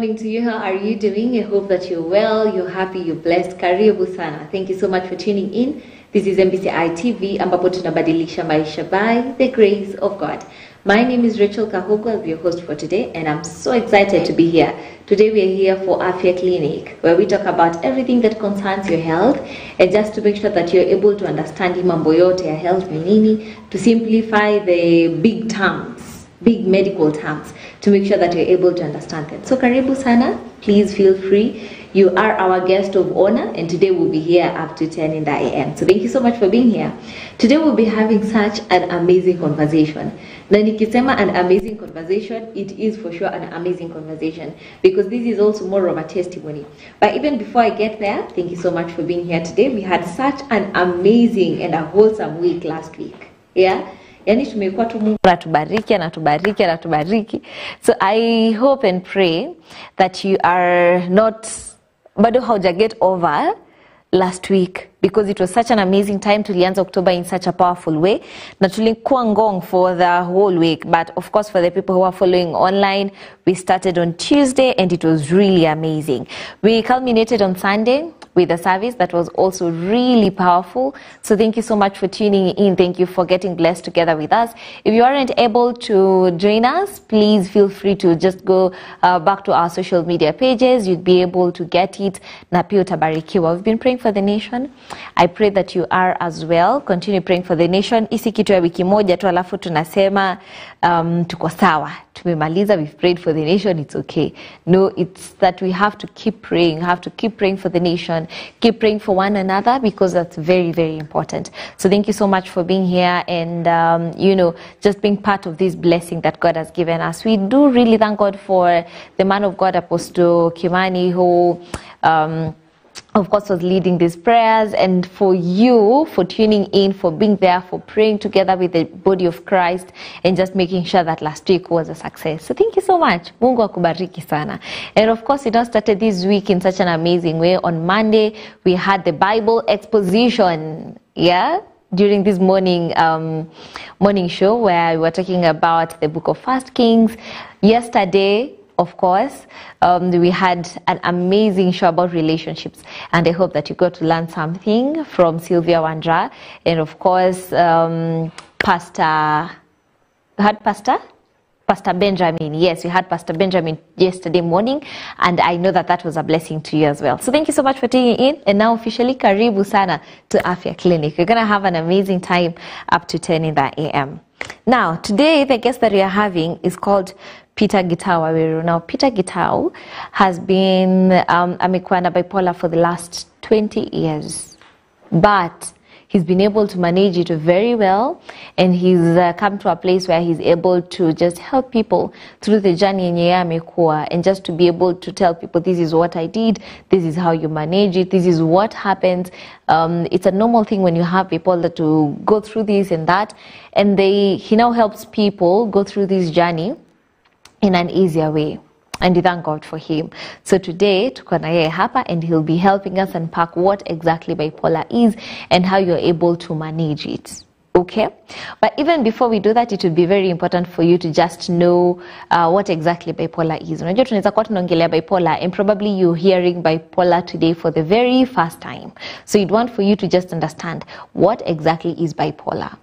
morning to you. How are you doing? I hope that you're well, you're happy, you're blessed. Karibu sana. Thank you so much for tuning in. This is MBCI TV, ambapo tunabadilisha maisha by the grace of God. My name is Rachel Kahogo. I'll be your host for today, and I'm so excited to be here. Today we are here for Afya Clinic, where we talk about everything that concerns your health, and just to make sure that you're able to understand mambo yote ya health ni nini, to simplify the big terms, big medical terms, to make sure that you're able to understand them. So karibu sana, please feel free. You are our guest of honor, and today we'll be here up to 10 in the AM. So thank you so much for being here. Today we'll be having such an amazing conversation. Na nikisema an amazing conversation, it is for sure an amazing conversation, because this is also more of a testimony. But even before I get there, thank you so much for being here today. We had such an amazing and a wholesome week last week. Yeah? Yani tumekuwa tu Mungu anatubariki. So I hope and pray that you are not bado hauja get over last week, because it was such an amazing time. Tulianza October in such a powerful way. Na tulikuwa ngong for the whole week, but of course for the people who are following online, we started on Tuesday and it was really amazing. We culminated on Sunday with a service that was also really powerful. So thank you so much for tuning in. Thank you for getting blessed together with us. If you aren't able to join us, please feel free to just go back to our social media pages. You'd be able to get it. Na pia utabarikiwa. We've been praying for the nation. I pray that you are as well. Continue praying for the nation. Isi kitu ya wiki moja tu alafu tunasema tuko sawa. Tumemaliza, we've prayed for the nation, it's okay. No, it's that we have to keep praying. Have to keep praying for the nation. Keep praying for one another, because that's very, very important. So thank you so much for being here and, just being part of this blessing that God has given us. We do really thank God for the man of God, Apostle Kimani, who of course was leading these prayers, and for you for tuning in, for being there, for praying together with the body of Christ, and just making sure that last week was a success. So thank you so much. Mungu akubariki sana. And of course it all started this week in such an amazing way. On Monday we had the Bible exposition, during this morning show, where we were talking about the book of 1 Kings. Yesterday, of course, we had an amazing show about relationships, and I hope that you got to learn something from Sylvia Wandra, and of course, Pastor Benjamin. Yes, we had Pastor Benjamin yesterday morning, and I know that was a blessing to you as well. So thank you so much for tuning in, and now officially karibu sana to Afya Clinic. We're going to have an amazing time up to 10 in the AM. Now, today, the guest that we are having is called Peter Gitau. Now, Peter Gitau has been amekuwa na bipolar for the last 20 years. But he's been able to manage it very well, and he's come to a place where he's able to just help people through the journey yenye amekuwa, and just to be able to tell people, this is what I did, this is how you manage it, this is what happens. It's a normal thing when you have people that to go through this and that, and he now helps people go through this journey in an easier way. And we thank God for him. So today, tuko na yeye hapa, and he'll be helping us unpack what exactly bipolar is and how you're able to manage it. Okay? But even before we do that, it would be very important for you to just know what exactly bipolar is. Unajua tunaweza kuwa tunaongelea bipolar, and probably you're hearing bipolar today for the very first time. So you'd want for you to just understand what exactly is bipolar.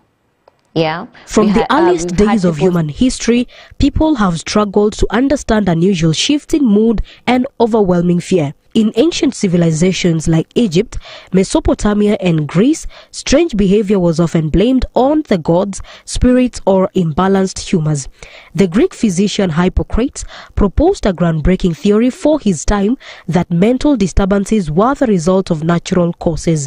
Yeah. From the earliest days of human history, people have struggled to understand unusual shifts in mood and overwhelming fear. In ancient civilizations like Egypt, Mesopotamia, and Greece, strange behavior was often blamed on the gods, spirits, or imbalanced humors. The Greek physician Hippocrates proposed a groundbreaking theory for his time that mental disturbances were the result of natural causes.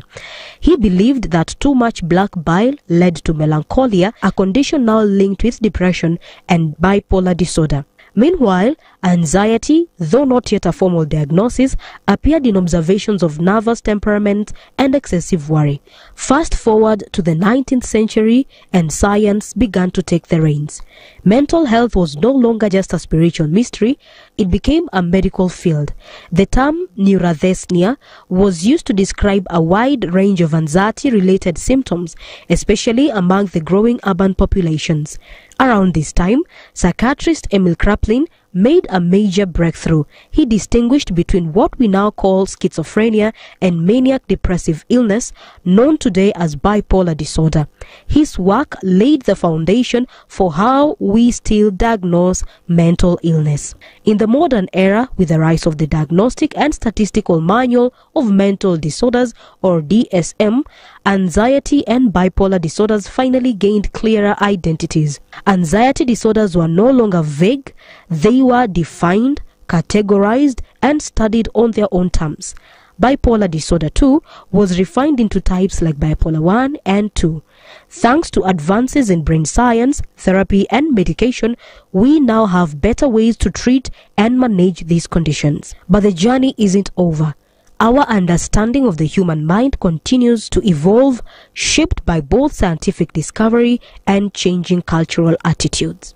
He believed that too much black bile led to melancholia, a condition now linked with depression and bipolar disorder. Meanwhile, anxiety, though not yet a formal diagnosis, appeared in observations of nervous temperament and excessive worry. Fast forward to the 19th century, and science began to take the reins. Mental health was no longer just a spiritual mystery, it became a medical field. The term neurasthenia was used to describe a wide range of anxiety-related symptoms, especially among the growing urban populations. Around this time, psychiatrist Emil Kraepelin made a major breakthrough. He distinguished between what we now call schizophrenia and maniac depressive illness, known today as bipolar disorder. His work laid the foundation for how we still diagnose mental illness. In the modern era, with the rise of the Diagnostic and Statistical Manual of Mental Disorders, or DSM, anxiety and bipolar disorders finally gained clearer identities. Anxiety disorders were no longer vague, they were defined, categorized, and studied on their own terms. Bipolar disorder too was refined into types like bipolar 1 and 2. Thanks to advances in brain science, therapy, and medication, we now have better ways to treat and manage these conditions. But the journey isn't over. Our understanding of the human mind continues to evolve, shaped by both scientific discovery and changing cultural attitudes.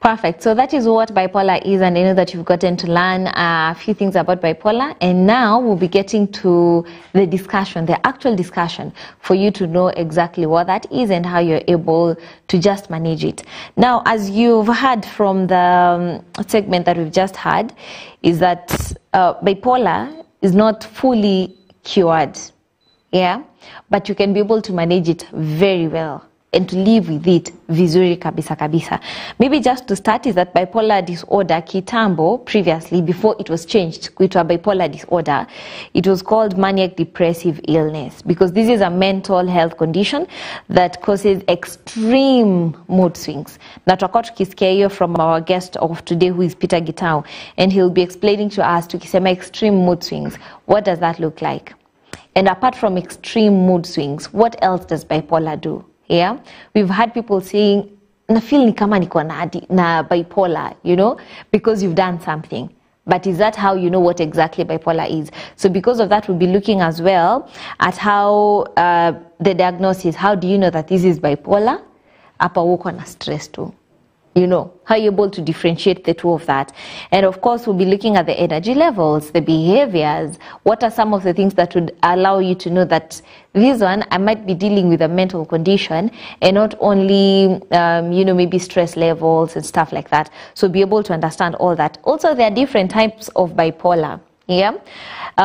Perfect. So that is what bipolar is, and I know that you've gotten to learn a few things about bipolar, and now we'll be getting to the discussion, the actual discussion, for you to know exactly what that is and how you're able to just manage it. Now, as you've heard from the segment that we've just had, is that bipolar is not fully cured, yeah, but you can be able to manage it very well and to live with it vizuri kabisa kabisa. Maybe just to start is that bipolar disorder kitambo, previously, before it was changed to a bipolar disorder, it was called maniac depressive illness, because this is a mental health condition that causes extreme mood swings. Na tutakuwa tukisikia hiyo from our guest of today, who is Peter Gitau, and he'll be explaining to us, tukisema extreme mood swings, what does that look like? And apart from extreme mood swings, what else does bipolar do? Yeah, we've had people saying, na feel ni kama niko na bipolar, you know, because you've done something. But is that how you know what exactly bipolar is? So because of that, we'll be looking as well at how the diagnosis, how do you know that this is bipolar? Apa uko na stress too. You know, how you're able to differentiate the two of that. And of course, we'll be looking at the energy levels, the behaviors. What are some of the things that would allow you to know that this one, I might be dealing with a mental condition, and not only, you know, maybe stress levels and stuff like that. So be able to understand all that. Also, there are different types of bipolar. Yeah,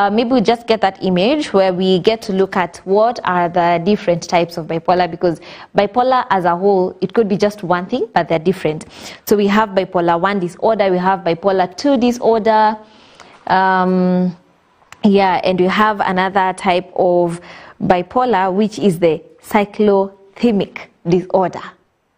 maybe we just get that image where we get to look at what are the different types of bipolar, because bipolar as a whole, it could be just one thing, but they're different. So we have bipolar 1 disorder, we have bipolar 2 disorder, yeah, and we have another type of bipolar, which is the cyclothymic disorder,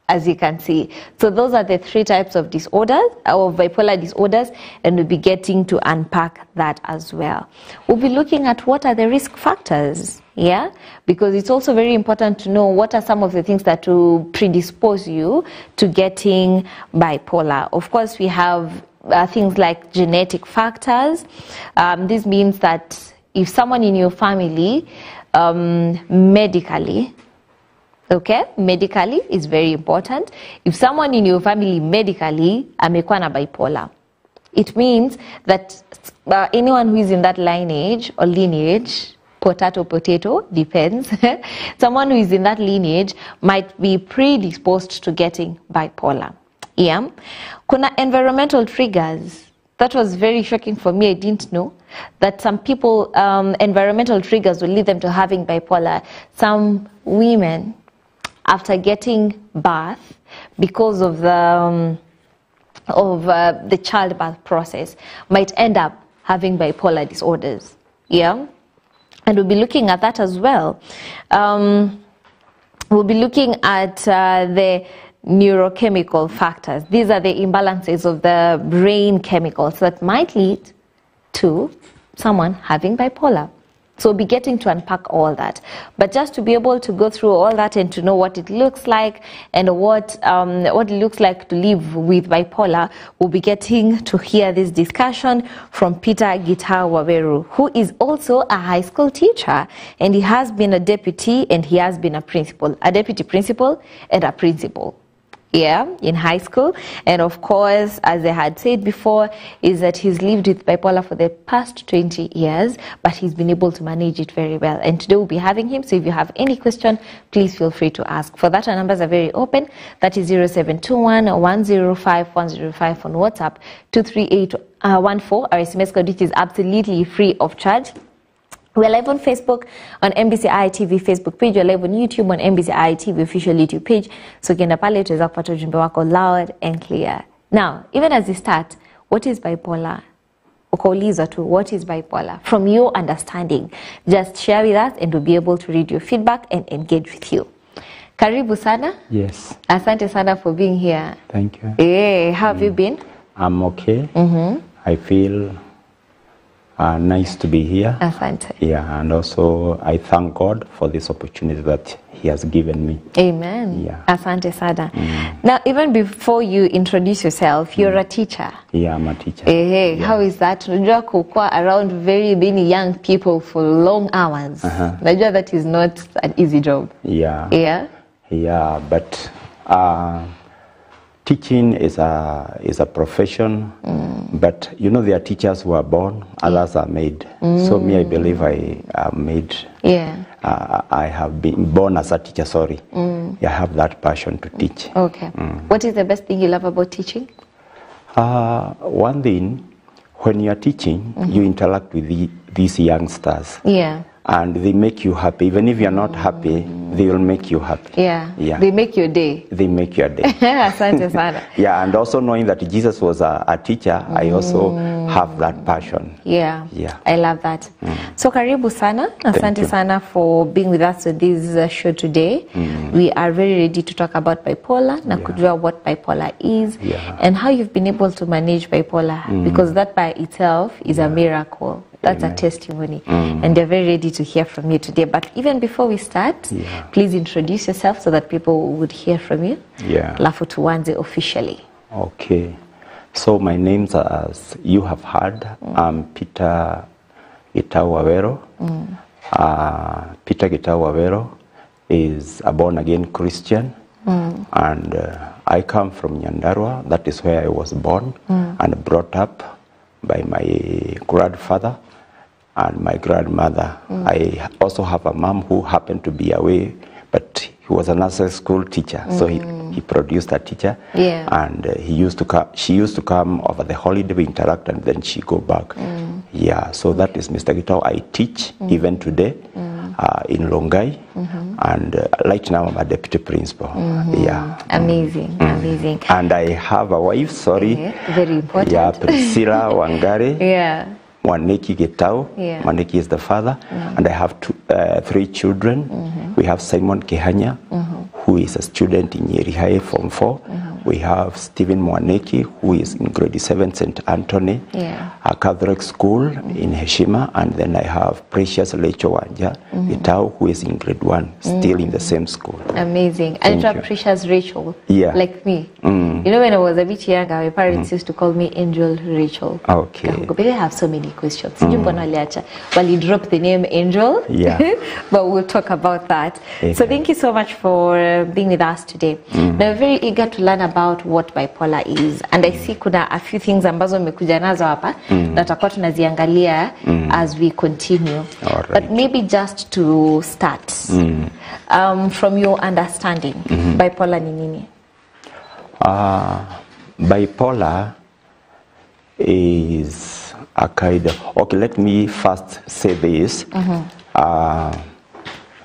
as you can see. So those are the 3 types of disorders, of bipolar disorders, and we'll be getting to unpack that as well. We'll be looking at what are the risk factors, yeah, because it's also very important to know what are some of the things that will predispose you to getting bipolar. Of course, we have things like genetic factors. This means that if someone in your family medically, okay, medically is very important. If someone in your family medically amekuwa na bipolar, it means that anyone who is in that lineage or lineage, potato, depends, someone who is in that lineage might be predisposed to getting bipolar. Yeah. Kuna environmental triggers. That was very shocking for me. I didn't know that some people, environmental triggers will lead them to having bipolar. Some women, after getting birth, because of the childbirth process, might end up having bipolar disorders. Yeah, and we'll be looking at that as well. We'll be looking at the neurochemical factors. These are the imbalances of the brain chemicals that might lead to someone having bipolar. So we'll be getting to unpack all that. But just to be able to go through all that and to know what it looks like and what it looks like to live with bipolar, we'll be getting to hear this discussion from Peter Gitau Waweru, who is also a high school teacher, and he has been a deputy and he has been a principal, a deputy principal and a principal. in high school. And of course, as I had said before, is that he's lived with bipolar for the past 20 years, but he's been able to manage it very well. And today we'll be having him. So if you have any question, please feel free to ask. For that, our numbers are very open. That is 0721 105 105 on WhatsApp, 23814. Our SMS code, which is absolutely free of charge. We're live on Facebook on MBCI TV Facebook page. We're live on YouTube on MBCI TV official YouTube page. So ukienda pale utaweza kupata ujumbe wako loud and clear. Now, even as we start, what is bipolar? Ukauliza tu, what is bipolar? From your understanding, just share with us and we'll be able to read your feedback and engage with you. Karibu sana. Yes. Asante sana for being here. Thank you. Hey, how have you been? I'm okay. I feel nice to be here. Asante. Yeah, and also I thank God for this opportunity that He has given me. Amen. Yeah. Asante sana. Now, even before you introduce yourself, you're a teacher. Yeah, I'm a teacher. Hey, Yeah. how is that? Unajua kukua around very many young people for long hours. Unajua that is not an easy job. Yeah. Yeah. Yeah, but teaching is a profession. But you know, there are teachers who are born, others are made. So me, I believe I am made. Yeah. I have been born as a teacher, sorry. I have that passion to teach. Okay. What is the best thing you love about teaching? One thing, when you are teaching, you interact with these youngsters. Yeah. And they make you happy. Even if you're not happy, they will make you happy. Yeah. Yeah. They make your day. They make your day. Asante sana. Yeah, and also knowing that Jesus was a teacher, I also have that passion. Yeah. Yeah. I love that. So karibu sana. Asante you. sana for being with us on this show today. We are very ready to talk about bipolar, na kujua what bipolar is, and how you've been able to manage bipolar, because that by itself is a miracle. That's a testimony. And they're very ready to hear from you today. But even before we start, please introduce yourself so that people would hear from you. Yeah. Alafu tuanze officially. Okay. So my names, as you have heard, I'm Peter Gitau Wawero. Peter Gitau Wawero is a born-again Christian. And I come from Nyandarua. That is where I was born and brought up by my grandfather and my grandmother. I also have a mom who happened to be away, but he was a nursery school teacher, so he produced a teacher. Yeah. And she used to come over the holiday, we interact, and then she go back. Yeah, so that is Mr. Gitau. I teach even today in Longai, and right now I'm a deputy principal. Yeah. Amazing, amazing. And I have a wife, sorry. Very important. Yeah, Priscilla Wangari. Yeah. Waneki Gitau. Yeah. Waneki is the father. And I have three children. We have Simon Kehanya, who is a student in Nyeri High Form 4. We have Stephen Mwaneki, who is in grade 7, St. Anthony, a Catholic school in Heshima. And then I have Precious Lecho Wanja Gitau, who is in grade 1, still in the same school. Amazing. And Thank you. Precious Rachel, Yeah. like me. You know, when I was a bit younger, my parents used to call me Angel Rachel. Okay. But I have so many questions. Well, you drop the name Angel, Yeah. but we'll talk about that. Okay. So thank you so much for being with us today. Now, we're very eager to learn about what bipolar is. And I see kuna a few things ambazo mmekuja nazo hapa na tutakuwa tunaziangalia as we continue. Alright. But maybe just to start, from your understanding, bipolar ni nini? Bipolar is a kind of, okay, let me first say this.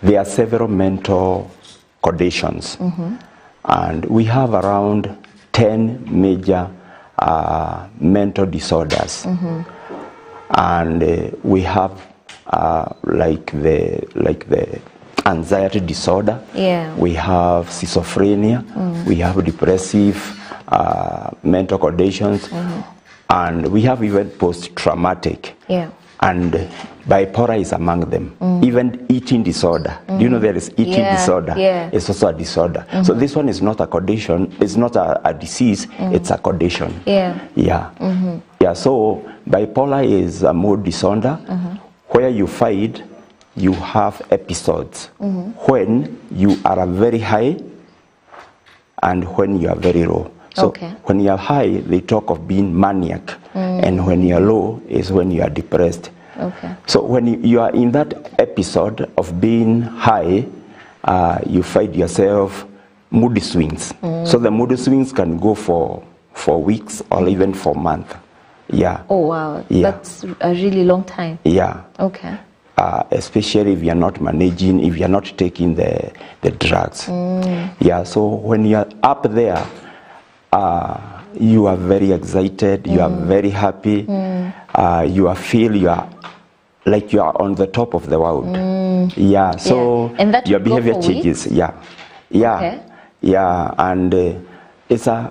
There are several mental conditions, and we have around 10 major mental disorders. And we have like the anxiety disorder. Yeah. We have schizophrenia. We have depressive mental conditions. And we have even post-traumatic. Yeah. And bipolar is among them. Even eating disorder. Do you know there is eating disorder? Yeah. It's also a disorder. So this one is not a condition. It's not a disease. It's a condition. Yeah. Yeah. Yeah. So bipolar is a mood disorder where you find you have episodes when you are very high and when you are very low. So when you are high, they talk of being maniac, and when you are low is when you are depressed. So when you are in that episode of being high, you find yourself mood swings. So the mood swings can go for weeks or even for months. Yeah. Oh wow, that's a really long time. Yeah. Okay. Especially if you are not managing, if you are not taking the drugs. Yeah. So when you are up there, you are very excited. You are very happy. You feel you are like you are on the top of the world. Yeah. So and that your behavior changes. Yeah. Yeah. Okay. Yeah. And it's a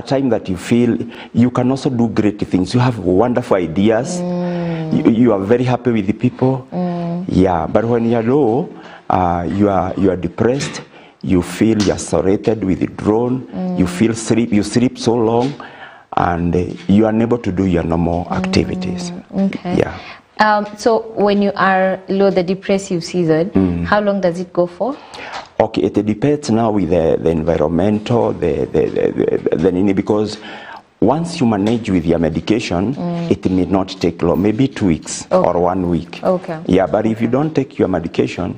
time that you feel you can also do great things. You have wonderful ideas. You are very happy with the people. Yeah, but when you are low, you are depressed. You feel you are saturated, withdrawn. You feel you sleep so long, and you are unable to do your normal activities. Okay. Yeah. So when you are low, the depressive season, how long does it go for? Okay, it depends now with the environmental, because once you manage with your medication, it may not take long, maybe 2 weeks or 1 week. Okay. Yeah, but if you don't take your medication,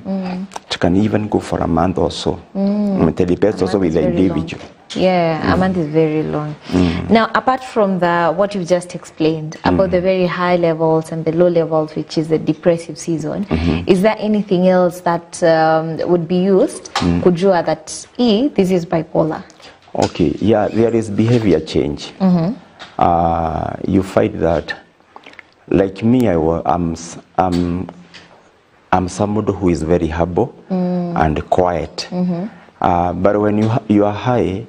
it can even go for a month or so. It depends also with the individual. Yeah, a month is very long. Now, apart from what you've just explained about the very high levels and the low levels, which is the depressive season, is there anything else that would be used? Could you add that this is bipolar? Okay, yeah, there is behavior change. You find that, like me, I'm somebody who is very humble and quiet. But when you are high,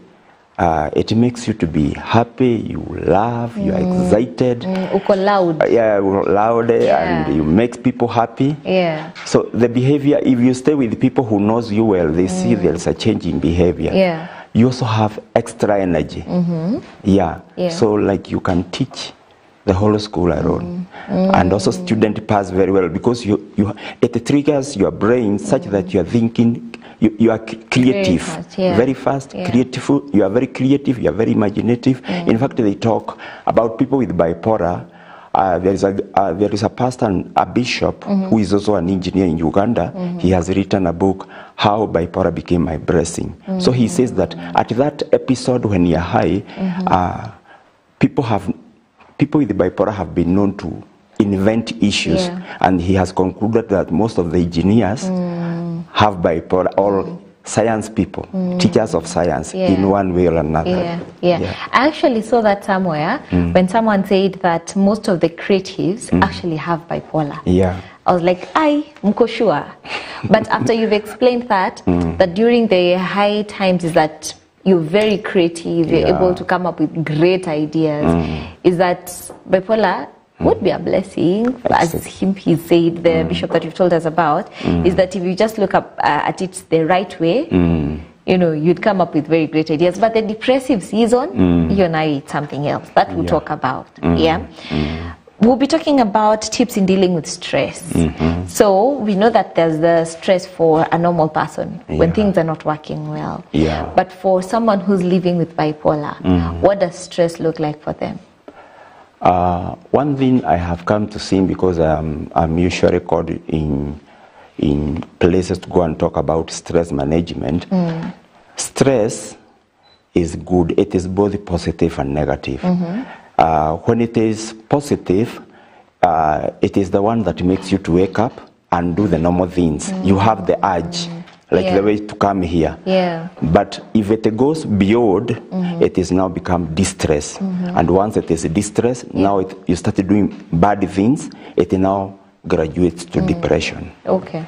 it makes you to be happy, you laugh, you are excited. Uko loud. Yeah, loud, and you make people happy. Yeah. So the behavior, if you stay with people who knows you well, they see there's a change in behavior. Yeah. You also have extra energy. Yeah. So like you can teach the whole school alone. And also student pass very well because it triggers your brain such that you are thinking, you are creative, very fast, creative. You are very creative, you are very imaginative. In fact, they talk about people with bipolar. There is a pastor and a bishop who is also an engineer in Uganda. He has written a book, How Bipolar Became My Blessing. So he says that at that episode when you are high, people with bipolar have been known to invent issues, and he has concluded that most of the engineers have bipolar, or science people, teachers of science, in one way or another. I actually saw that somewhere when someone said that most of the creatives actually have bipolar. I was like, mko sure. But after you've explained that, that during the high times is that you're very creative, you're able to come up with great ideas, is that bipolar would be a blessing, as he said, the bishop that you've told us about, is that if you just look up at it the right way, you know, you'd come up with very great ideas. But the depressive season, you and I, it's something else that we'll talk about. We'll be talking about tips in dealing with stress. So we know that there's the stress for a normal person when things are not working well. But for someone who's living with bipolar, what does stress look like for them? One thing I have come to see, because I'm usually called in places to go and talk about stress management. Stress is good. It is both positive and negative. When it is positive, it is the one that makes you to wake up and do the normal things. You have the urge, like the way to come here. But if it goes beyond, it is now become distress. And once it is distress, now you start doing bad things, it now graduates to depression. Okay.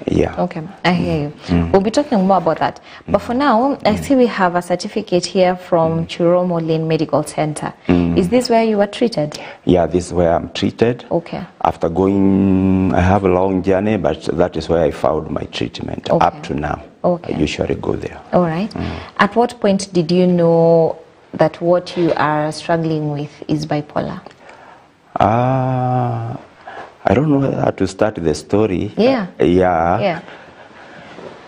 I hear you. We'll be talking more about that. But for now, I see we have a certificate here from Chiromo Lane Medical Center. Is this where you were treated? Yeah, this is where I'm treated. Okay. After going, I have a long journey, but that is where I found my treatment up to now. I usually go there. All right. At what point did you know that what you are struggling with is bipolar? I don't know how to start the story. Yeah.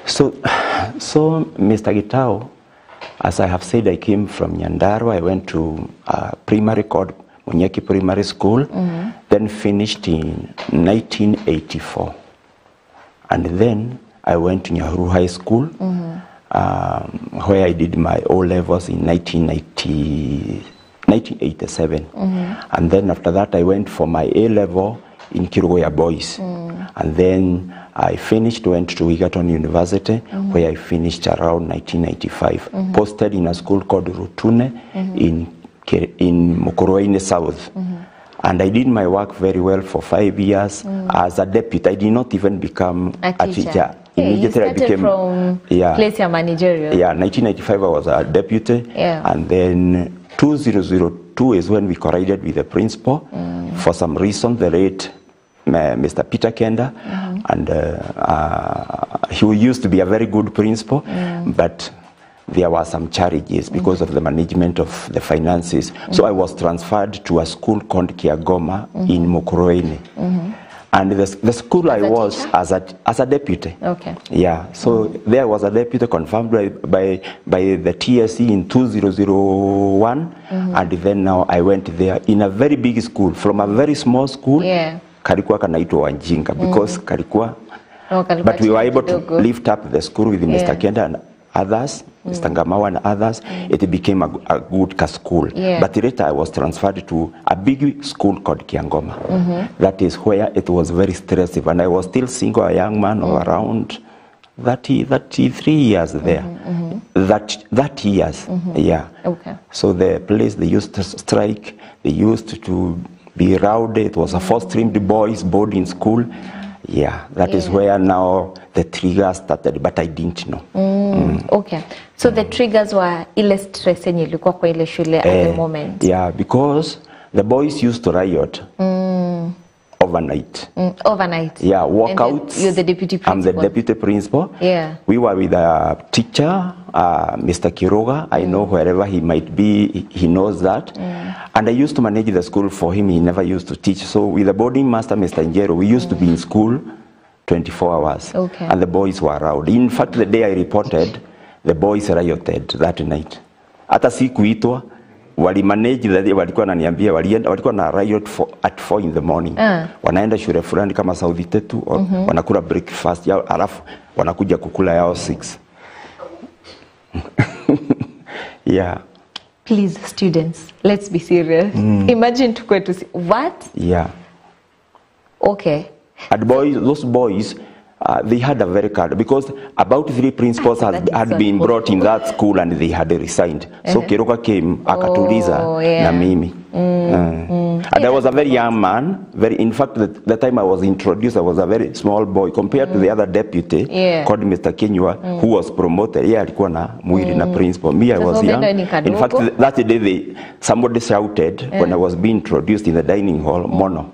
So Mr. Gitao, As I have said, I came from Nyandarua. I went to primary called Munyeki Primary School, then finished in 1984. And then I went to Nyahuru High School, where I did my O-levels in 1987. And then after that, I went for my A-level in Kirugoya Boys. And then I finished, went to Egerton University, where I finished around 1995. Posted in a school called Rutune in Mukuruaine South. And I did my work very well for 5 years as a deputy. I did not even become a teacher. Immediately you started from place your managerial. Yeah, 1995 I was a deputy. And then 2002 is when we collided with the principal. For some reason, the late Mr. Peter Kenda, and he used to be a very good principal, but there were some challenges because of the management of the finances. So I was transferred to a school called Kiagoma in Mukuruaine. And the school I was as a deputy. Okay. Yeah, so there was a deputy confirmed by the TSC in 2001, and then now I went there in a very big school, from a very small school. Kalikuwa kanaitwa Wanjinga because kalikuwa, but we were able to lift up the school with Mr. Kenda and others, Mr. Ngamawa and others. It became a good school. But later I was transferred to a big school called Kiangoma. That is where it was very stressful, and I was still single, a young man of around 33 years there. That years, yeah. Okay. So the place they used to strike, they used to be rowdy. It was a four-streamed boys boarding school. Yeah, that is where now the triggers started, but I didn't know. Okay. So the triggers were ile stress yenye ilikuwa kwa ile shule at the moment. Yeah, because the boys used to riot overnight. Overnight. Yeah, walkouts. You're the deputy principal. I'm the deputy principal. Yeah. We were with a teacher, Mr. Kiroga. I know wherever he might be, he knows that. And I used to manage the school for him. He never used to teach. So with the boarding master, Mr. Njero, we used to be in school 24 hours. Okay. And the boys were around. In fact, the day I reported, the boys rioted that night. Hata sikuitwa, wali manage the day, walikuwa naniambia, walikuwa na riot at 4 in the morning. Wanaenda shule fulani kama Saudi Tetu, wanakula breakfast yao, alafu wanakuja kukula yao 6. Yeah. Please, students, let's be serious. Imagine to go to see what? Yeah. Okay. And boys, those boys, they had a very card because about 3 principals had been brought in that school and they had resigned. So Kiroga came, akatuliza na mimi. And I was a very young man. In fact, the time I was introduced, I was a very small boy compared to the other deputy called Mr. Kenywa, who was promoted. Yeah, alikuwa na mwili na principal. Me, I was young. In fact, that day somebody shouted when I was being introduced in the dining hall, "Mono."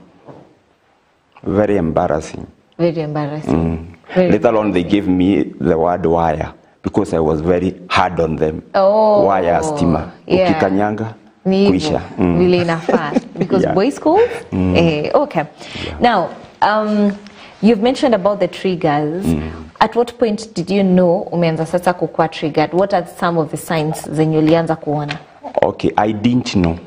Very embarrassing. Very embarrassing. Later on, they gave me the word wire because I was very hard on them. Wire stima. Ukikanyanga. Kuisha. Really enough because boys' schools. Okay. Now, you've mentioned about the triggers. At what point did you know umeanza sasa kukua triggered? What are some of the signs zenye ulianza kuona? Okay, I didn't know.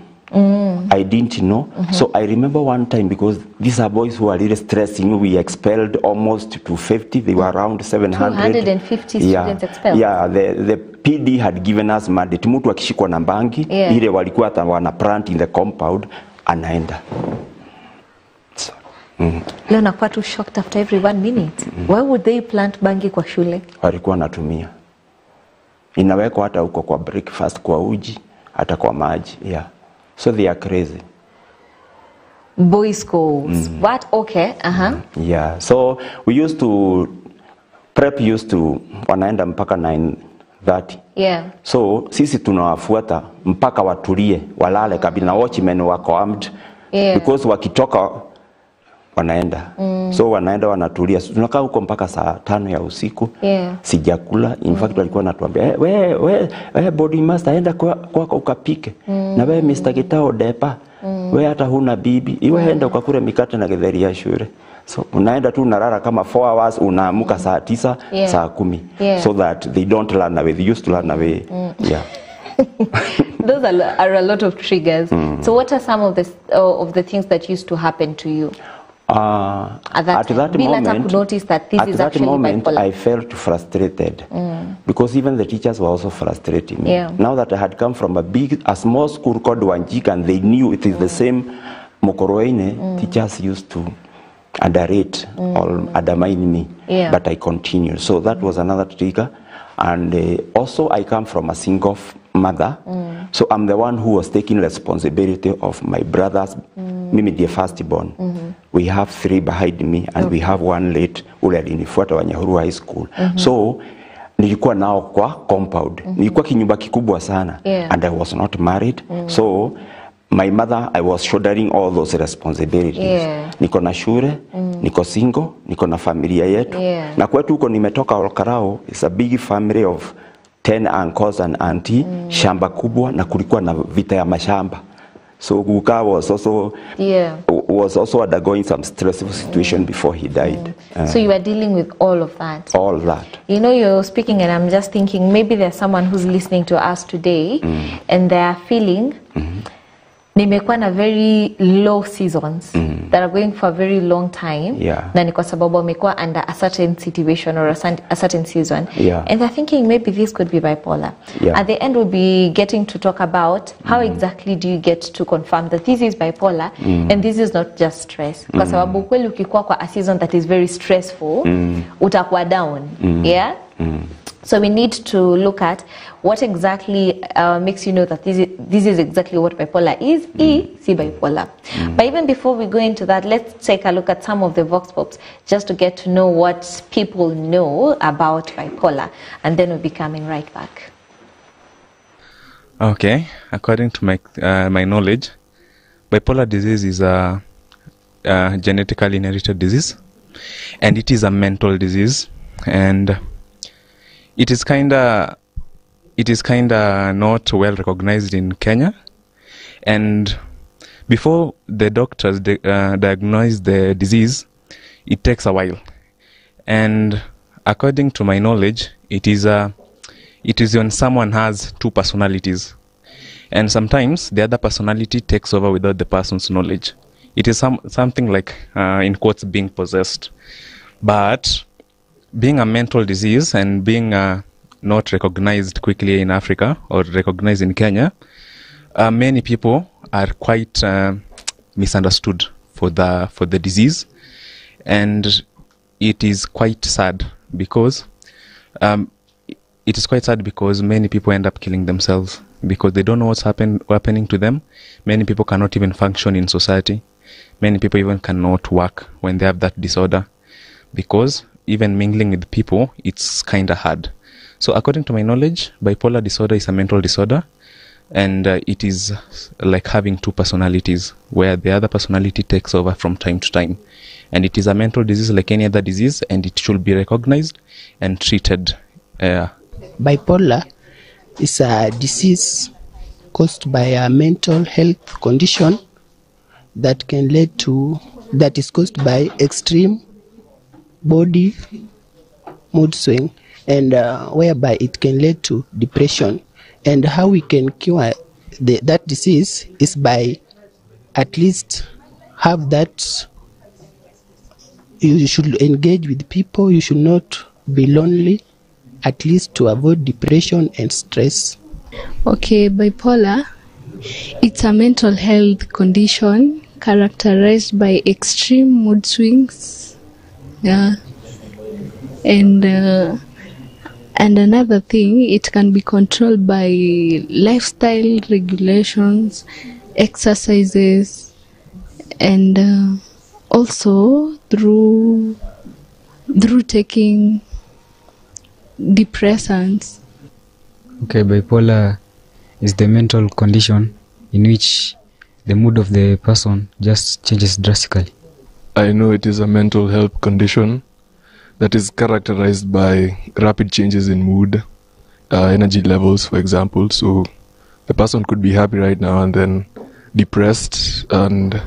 I didn't know. So I remember one time, because these are boys who are really stressing. We expelled almost to 50. They were around 700. 250 students expelled. Yeah, the PD had given us mandate. Mtu akishikwa na bangi, ile walikuwa wana plant in the compound, anaenda. So, Leo nakuwa too shocked after every 1 minute. Why would they plant bangi kwa shule? Walikuwa natumia. Inawekwa hata huko kwa breakfast, kwa uji, hata kwa maji. Yeah. So they are crazy. Boys' schools. What? Okay. Yeah. So we used to, prep used to, wanaenda mpaka 9:30. Yeah. So sisi tunawafuata mpaka watulie, walale kabisa, na watchmen wako armed. Because wakitoka wanaenda. So wanaenda wanatulia. Tunakaa huko mpaka saa 5 ya usiku. Sijakula. In fact walikuwa natuambia, we boarding master, enda kwako ukapike. Na we Mr. Gitao depa. we hata huna bibi, iwe enda ukakule mikate na githeri ya shule. So unaenda tu unalala kama 4 hours, unaamuka saa 9, saa 10, so that they don't run away. They used to run away. Yeah. Those are a lot of triggers. So what are some of the things that used to happen to you? At that moment, notice that this is actually bipolar. I felt frustrated because even the teachers were also frustrating me. Now that I had come from a small school called Wanjika, and they knew it is the same Mokoroine, teachers used to underrate or undermine me, but I continued. So that was another trigger. And also I come from a single mother, so I'm the one who was taking responsibility of my brothers. Mimi the firstborn. We have 3 behind me, and we have 1 late ule alinifuata wa Nyahururu High School. So nilikuwa nao kwa compound. Nilikuwa kinyumba kikubwa sana, and I was not married. So my mother, I was shouldering all those responsibilities. Niko na shule, niko single, niko na familia yetu. Na kwetu huko nimetoka Olkarao, it's a big family of 10 uncles and auntie, shamba kubwa, na kulikuwa na vita ya mashamba. So Guka was also undergoing some stressful situation before he died. So you were dealing with all of that? All that. You know, you're speaking and I'm just thinking maybe there's someone who's listening to us today and they are feeling nimekuwa na very low seasons that are going for a very long time. Na ni kwa sababu wamekuwa under a certain situation or a certain season. And they're thinking maybe this could be bipolar. At the end we'll be getting to talk about how exactly do you get to confirm that this is bipolar and this is not just stress. Kwa sababu kweli ukikuwa kwa a season that is very stressful, utakuwa down. So we need to look at what exactly makes you know that this is exactly what bipolar is, see bipolar. But even before we go into that, let's take a look at some of the vox pops just to get to know what people know about bipolar, and then we'll be coming right back. Okay, according to my knowledge, bipolar disease is a genetically inherited disease, and it is a mental disease, and it is kinda not well recognized in Kenya, and before the doctors diagnose the disease, it takes a while. And according to my knowledge, it is when someone has 2 personalities, and sometimes the other personality takes over without the person's knowledge. It is something like in quotes being possessed, but being a mental disease and being not recognized quickly in Africa or recognized in Kenya, many people are quite misunderstood for the disease, and it is quite sad because many people end up killing themselves because they don't know what's happening to them. Many people cannot even function in society. Many people even cannot work when they have that disorder, because even mingling with people, it's kind of hard. So according to my knowledge, bipolar disorder is a mental disorder, and it is like having 2 personalities, where the other personality takes over from time to time. And it is a mental disease like any other disease, and it should be recognized and treated. Bipolar is a disease caused by a mental health condition that is caused by extreme body mood swing, and whereby it can lead to depression. And how we can cure that disease is by at least have that. You should engage with people. You should not be lonely, at least to avoid depression and stress. Okay, bipolar, it's a mental health condition characterized by extreme mood swings. And another thing, it can be controlled by lifestyle regulations, exercises, and also through taking depressants. Okay, bipolar is the mental condition in which the mood of the person just changes drastically. I know it is a mental health condition that is characterized by rapid changes in mood, energy levels, for example. So the person could be happy right now, and then depressed, and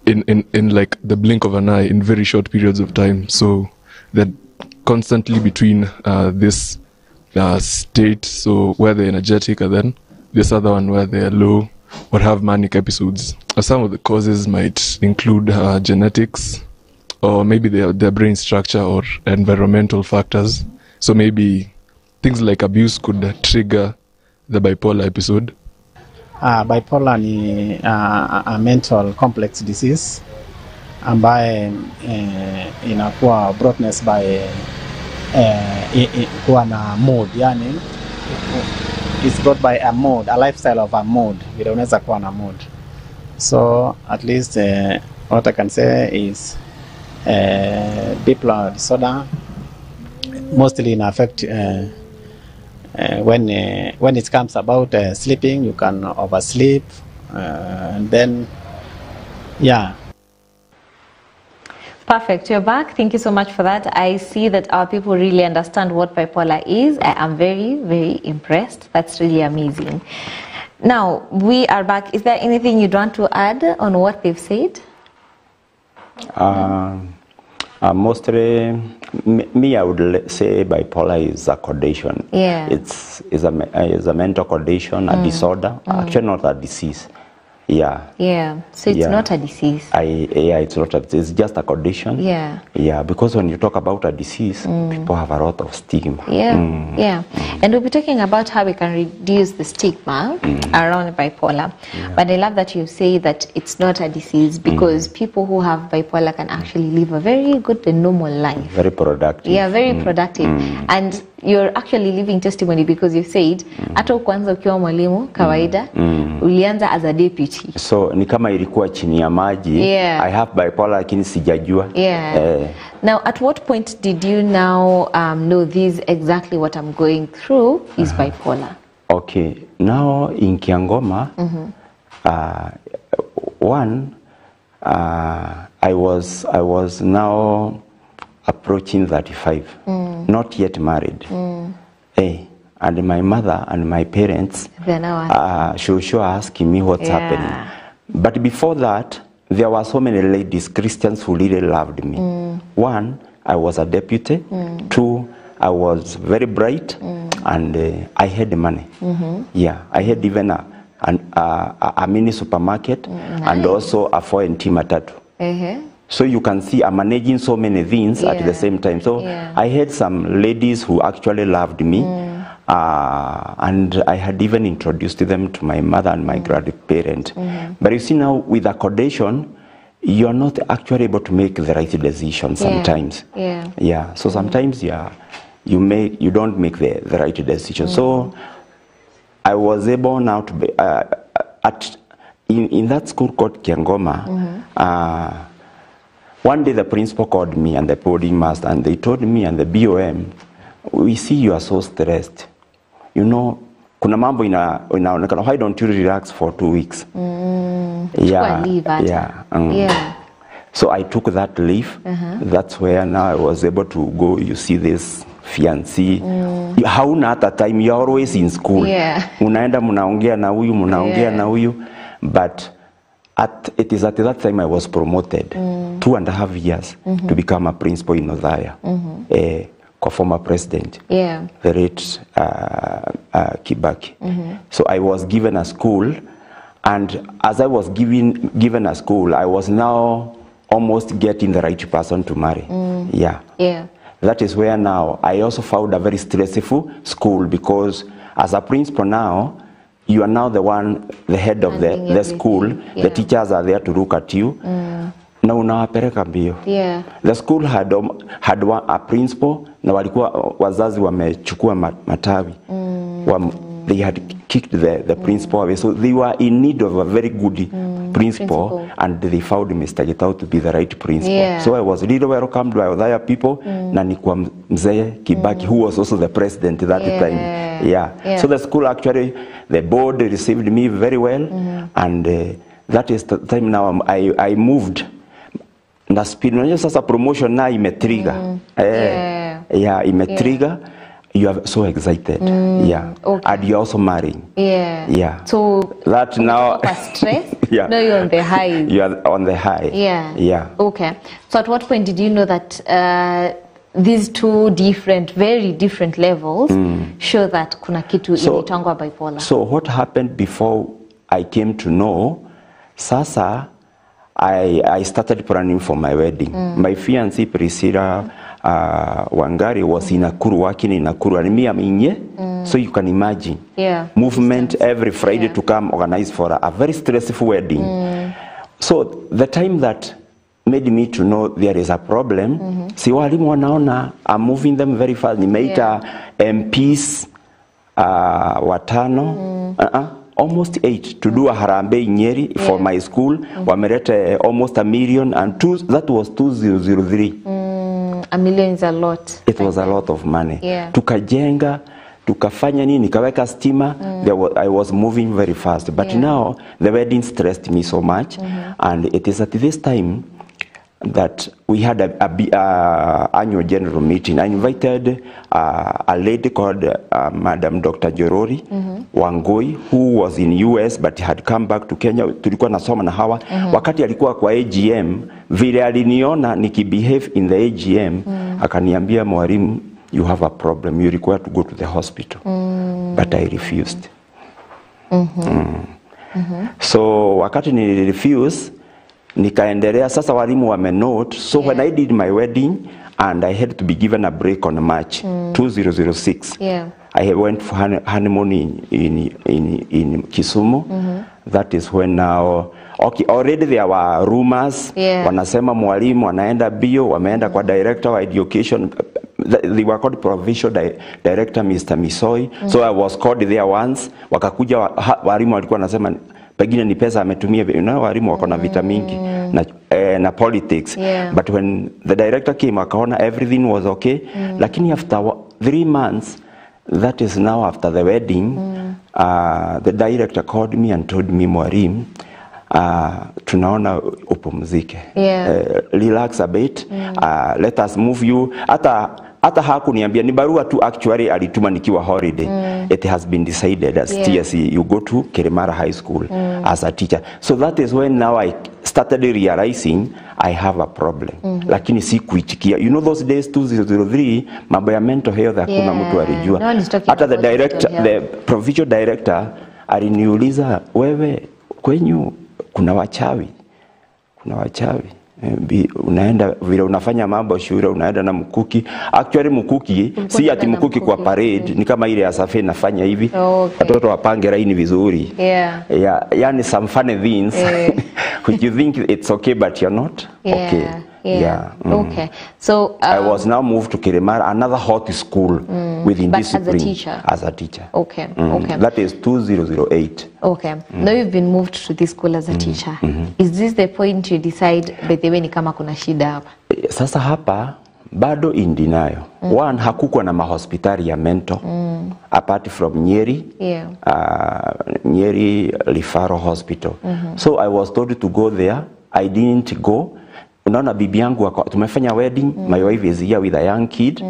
in like the blink of an eye, in very short periods of time. So they're constantly between this state, so where they're energetic, and then this other one where they're low or have manic episodes. Some of the causes might include genetics, or maybe their brain structure, or environmental factors. So maybe things like abuse could trigger the bipolar episode. Bipolar ni a mental complex disease ambaye inakuwa broadness by kuwa na mood, yani it's brought by a mood, a lifestyle of a mood. Vile unaweza kuwa na mood. So at least what I can say is bipolar disorder mostly in affect when it comes about sleeping. You can oversleep, and then yeah. Perfect. You're back. Thank you so much for that. I see that our people really understand what bipolar is. I am very, very impressed. That's really amazing. Now, we are back. Is there anything you'd want to add on what they've said? Mostly, me, I would say bipolar is a condition. Yeah. It's a mental condition, a disorder, actually not a disease. Yeah. Yeah. So it's not a disease. It's not a disease. It's just a condition. Yeah. Yeah, because when you talk about a disease, people have a lot of stigma. Yeah. Yeah. And we'll be talking about how we can reduce the stigma around bipolar. Yeah. But I love that you say that it's not a disease, because people who have bipolar can actually live a very good and normal life. Very productive. Yeah, very productive. And you're actually living testimony, because you said hata kwanza ukiwa mwalimu kawaida ulianza as a deputy. So ni kama ilikuwa chini ya maji. Yeah. I have bipolar lakini sijajua. Yeah. Now, at what point did you now know this exactly what I'm going through is bipolar? Okay. Now in Kiangoma, I was now approaching 35, not yet married. And my mother and my parents, she asking me what's happening. But before that, there were so many ladies, Christians, who really loved me. One, I was a deputy. Two, I was very bright, and I had money. Yeah, I had even a mini supermarket, and also a 4NT matatu. So you can see I'm managing so many things at the same time. So I had some ladies who actually loved me, and I had even introduced them to my mother and my grandparent. But you see now, with a condition, you are not actually able to make the right decision sometimes. Yeah. So sometimes you don't make the right decision. So I was able now to be in that school called Kiangoma. One day the principal called me and the boarding master, and they told me and the BOM, we see you are so stressed. You know, kuna mambo inaonekana, why don't you relax for 2 weeks? So I took that leave. That's where now I was able to go. You see this fiancé. Hauna hata time, you're always in school. Unaenda munaongea na huyu, munaongea na huyu. But it is at that time I was promoted 2.5 years to become a principal in Othaya, former president, the late Kibaki. So I was given a school, and as I was given a school, I was now almost getting the right person to marry. That is where now I also found a very stressful school, because as a principal now, you are now the head of the school. The teachers are there to look at you. Na unawapeleka mbio. The school had a principal, na walikuwa wazazi wamechukua matawi. They had kicked the principal away. So they were in need of a very good principal, and they found Mr. Gitau to be the right principal. So I was really welcomed by other people. Na nikuwa mzee Kibaki, who was also the president at that time. So the school actually, the board received me very well, and that is the time now I moved. Na speed, unajua sasa promotion na imetrigger. Imetrigger. You are so excited. Yeah. Okay. And you're also marrying. Yeah. Yeah. So that now stress. Yeah. Now you're on the high. You are on the high. Yeah. Yeah. Okay. So at what point did you know that these two very different levels show that kuna kitu inaitangwa bipolar? So what happened before I came to know, sasa I started planning for my wedding. My fiancée Priscilla Wangari was in Nakuru, working in Nakuru, and me I'm in so you can imagine movement every Friday to come organize for a very stressful wedding. So the time that made me to know there is a problem, si walimu wanaona I'm moving them very fast. Nimeita MPs watano, almost 8 to do a harambee in Nyeri for my school. Wamerete almost $1 million, and that was 2003. $1 million is a lot. It was a lot of money. Tukajenga, tukafanya nini, nikaweka stima. I was moving very fast, but now the wedding stressed me so much, and it is at this time that we had a annual general meeting. I invited a lady called Madam Dr. Jorori Wangoi, who was in US but had come back to Kenya. Tulikuwa nasoma na hawa. Wakati alikuwa kwa AGM, vile aliniona nikibehave in the AGM, akaniambia, mwalimu, you have a problem. You require to go to the hospital. But I refused. So wakati ni refuse, nikaendelea. Sasa walimu wamenote. So when I did my wedding and I had to be given a break on March 2006, I went for honeymoon in Kisumu. That is when now, okay, already there were rumors. Wanasema mwalimu anaenda bio, wameenda kwa director wa education. They were called provincial director Mr. Misoi. So I was called there once. Wakakuja walimu walikuwa wanasema pengine ni pesa ametumia. Walimu wako na vita mingi na politics. But when the director came, akaona everything was okay. Lakini after 3 months, that is now after the wedding, the director called me and told me, mwalimu, tunaona upumzike. Relax a bit. Let us move you. Hata hakuniambia, ni barua tu actually alituma nikiwa holiday. It has been decided as TSC, you go to Kirimara High School as a teacher. So that is when now I started realizing I have a problem. Lakini si kuitikia. You know those days 2003, mambo ya mental health hakuna mtu alijua. Hata the provincial director aliniuliza, wewe kwenyu kuna wachawi? Kuna wachawi? Unaenda vile unafanya mambo shule, unaenda na mkuki. Actually mkuki si ati mkuki kwa parade, ni kama ile ya safi nafanya hivi. Watoto wapange line vizuri. Yani some funny things which you think it's okay but you're not okay. Okay. So I was now moved to Kirimara, another hot school within discipline. As a teacher. Okay. Okay. That is 2008. Okay. Now you've been moved to this school as a teacher. Is this the point you decide, by the way, ni kama kuna shida hapa? Sasa hapa bado in denial. One, hakukuwa na mahospitali ya mental apart from Nyeri. Nyeri Referral Hospital. So I was told to go there. I didn't go. Unaona bibi yangu tumefanya wedding, my wife is here with a young kid.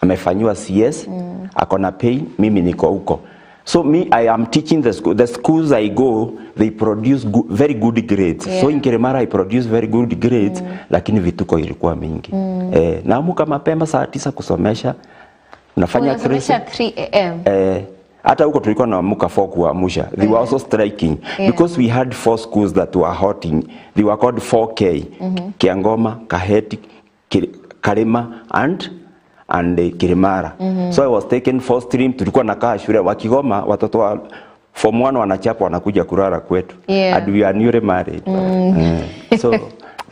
Amefanywa CS, akona pain, mimi niko huko. So I am teaching the school. The schools I go, they produce very good grades. So in Kirimara I produce very good grades, lakini vituko ilikuwa mingi. Naamuka mapema saa 9 kusomesha. Unafanya 3 AM. Hata huko tulikuwa naamuka 4 kuamsha. They were also striking because we had 4 schools that were hotting. They were called 4K. Kiangoma, Kaheti, Karima and Kirimara. So I was taken 4 stream. Tulikuwa nakaa shule wakigoma, watoto wa form 1 wanachapa wanakuja kulala kwetu. And we are newly married. So it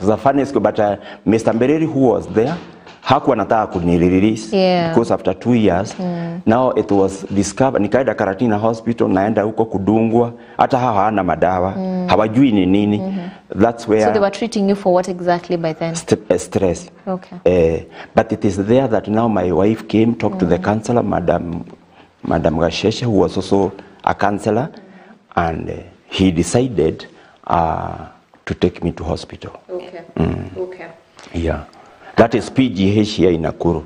was a funny school, but Mr. Mbereri, who was there, hakuwa nataka kunirelease because after 2 years now it was discovered. Nikaenda Karatina Hospital, naenda huko kudungwa, hata hawana madawa, hawajui ni nini. That's where. So they were treating you for what exactly by then? Stress. Okay. But it is there that now my wife came, talked to the counselor, Madam Gasheshe, who was also a counselor, and he decided to take me to hospital. Okay. Okay. Yeah. That is PGH here in Nakuru.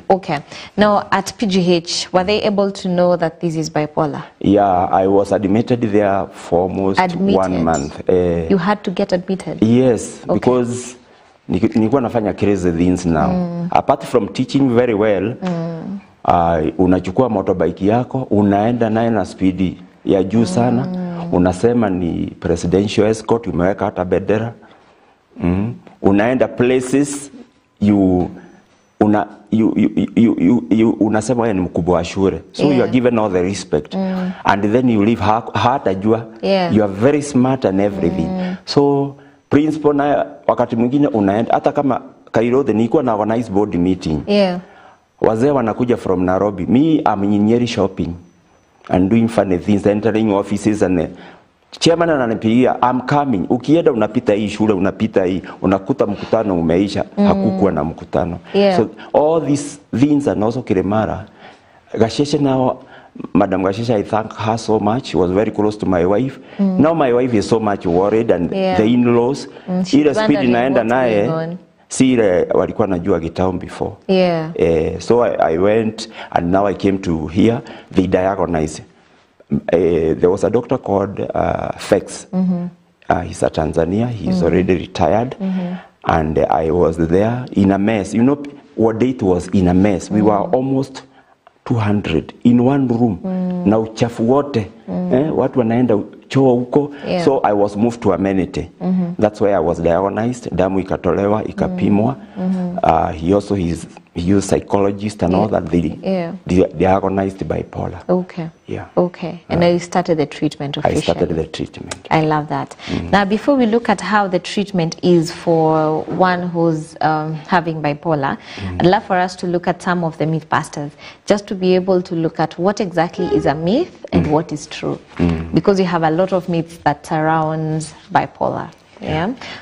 Okay. Now, at PGH, were they able to know that this is bipolar? Yeah, I was admitted there for almost 1 month. You had to get admitted? Yes, okay. Because nilikuwa nafanya crazy things now. Apart from teaching very well, unachukua motorbike yako, unaenda naye na speed ya juu sana, unasema ni presidential escort, umeweka hata bendera. Unaenda places, unasema wewe ni mkubwa wa shule, so you are given all the respect, and then you live hatajua, you are very smart and everything. So principal na wakati mwingine unaenda hata kama Kairote nilikuwa na organize board meeting, wazee wanakuja from Nairobi, me I'm in shopping and doing funny things, entering offices, and chairman ananipigia, I'm coming. Ukienda unapita hii shule, unapita hii, unakuta mkutano umeisha, hakukuwa na mkutano. So all these things are also Kiremara. Gasheshe now, Madam Gasheshe, I thank her so much. She was very close to my wife. Now my wife is so much worried, and the in-laws, ile speed inaenda naye, si walikuwa najua Gitown before. So I went, and now I came to here, they diagnosed. There was a doctor called Fex. He's a Tanzania. He's already retired. And I was there in a mess. You know what date was in a mess? We were almost 200 in one room. Na uchafu wote. Watu wanaenda choo huko. So I was moved to amenity. That's where I was diagnosed. Damu ikatolewa, ikapimwa. He also he used psychologist and all that. They diagnosed bipolar. Okay. Yeah. Okay. And now you started the treatment officially. I started the treatment. I love that. Now, before we look at how the treatment is for one who's having bipolar, I'd love for us to look at some of the mythbusters, just to be able to look at what exactly is a myth and what is true. Because you have a lot of myths that surrounds bipolar.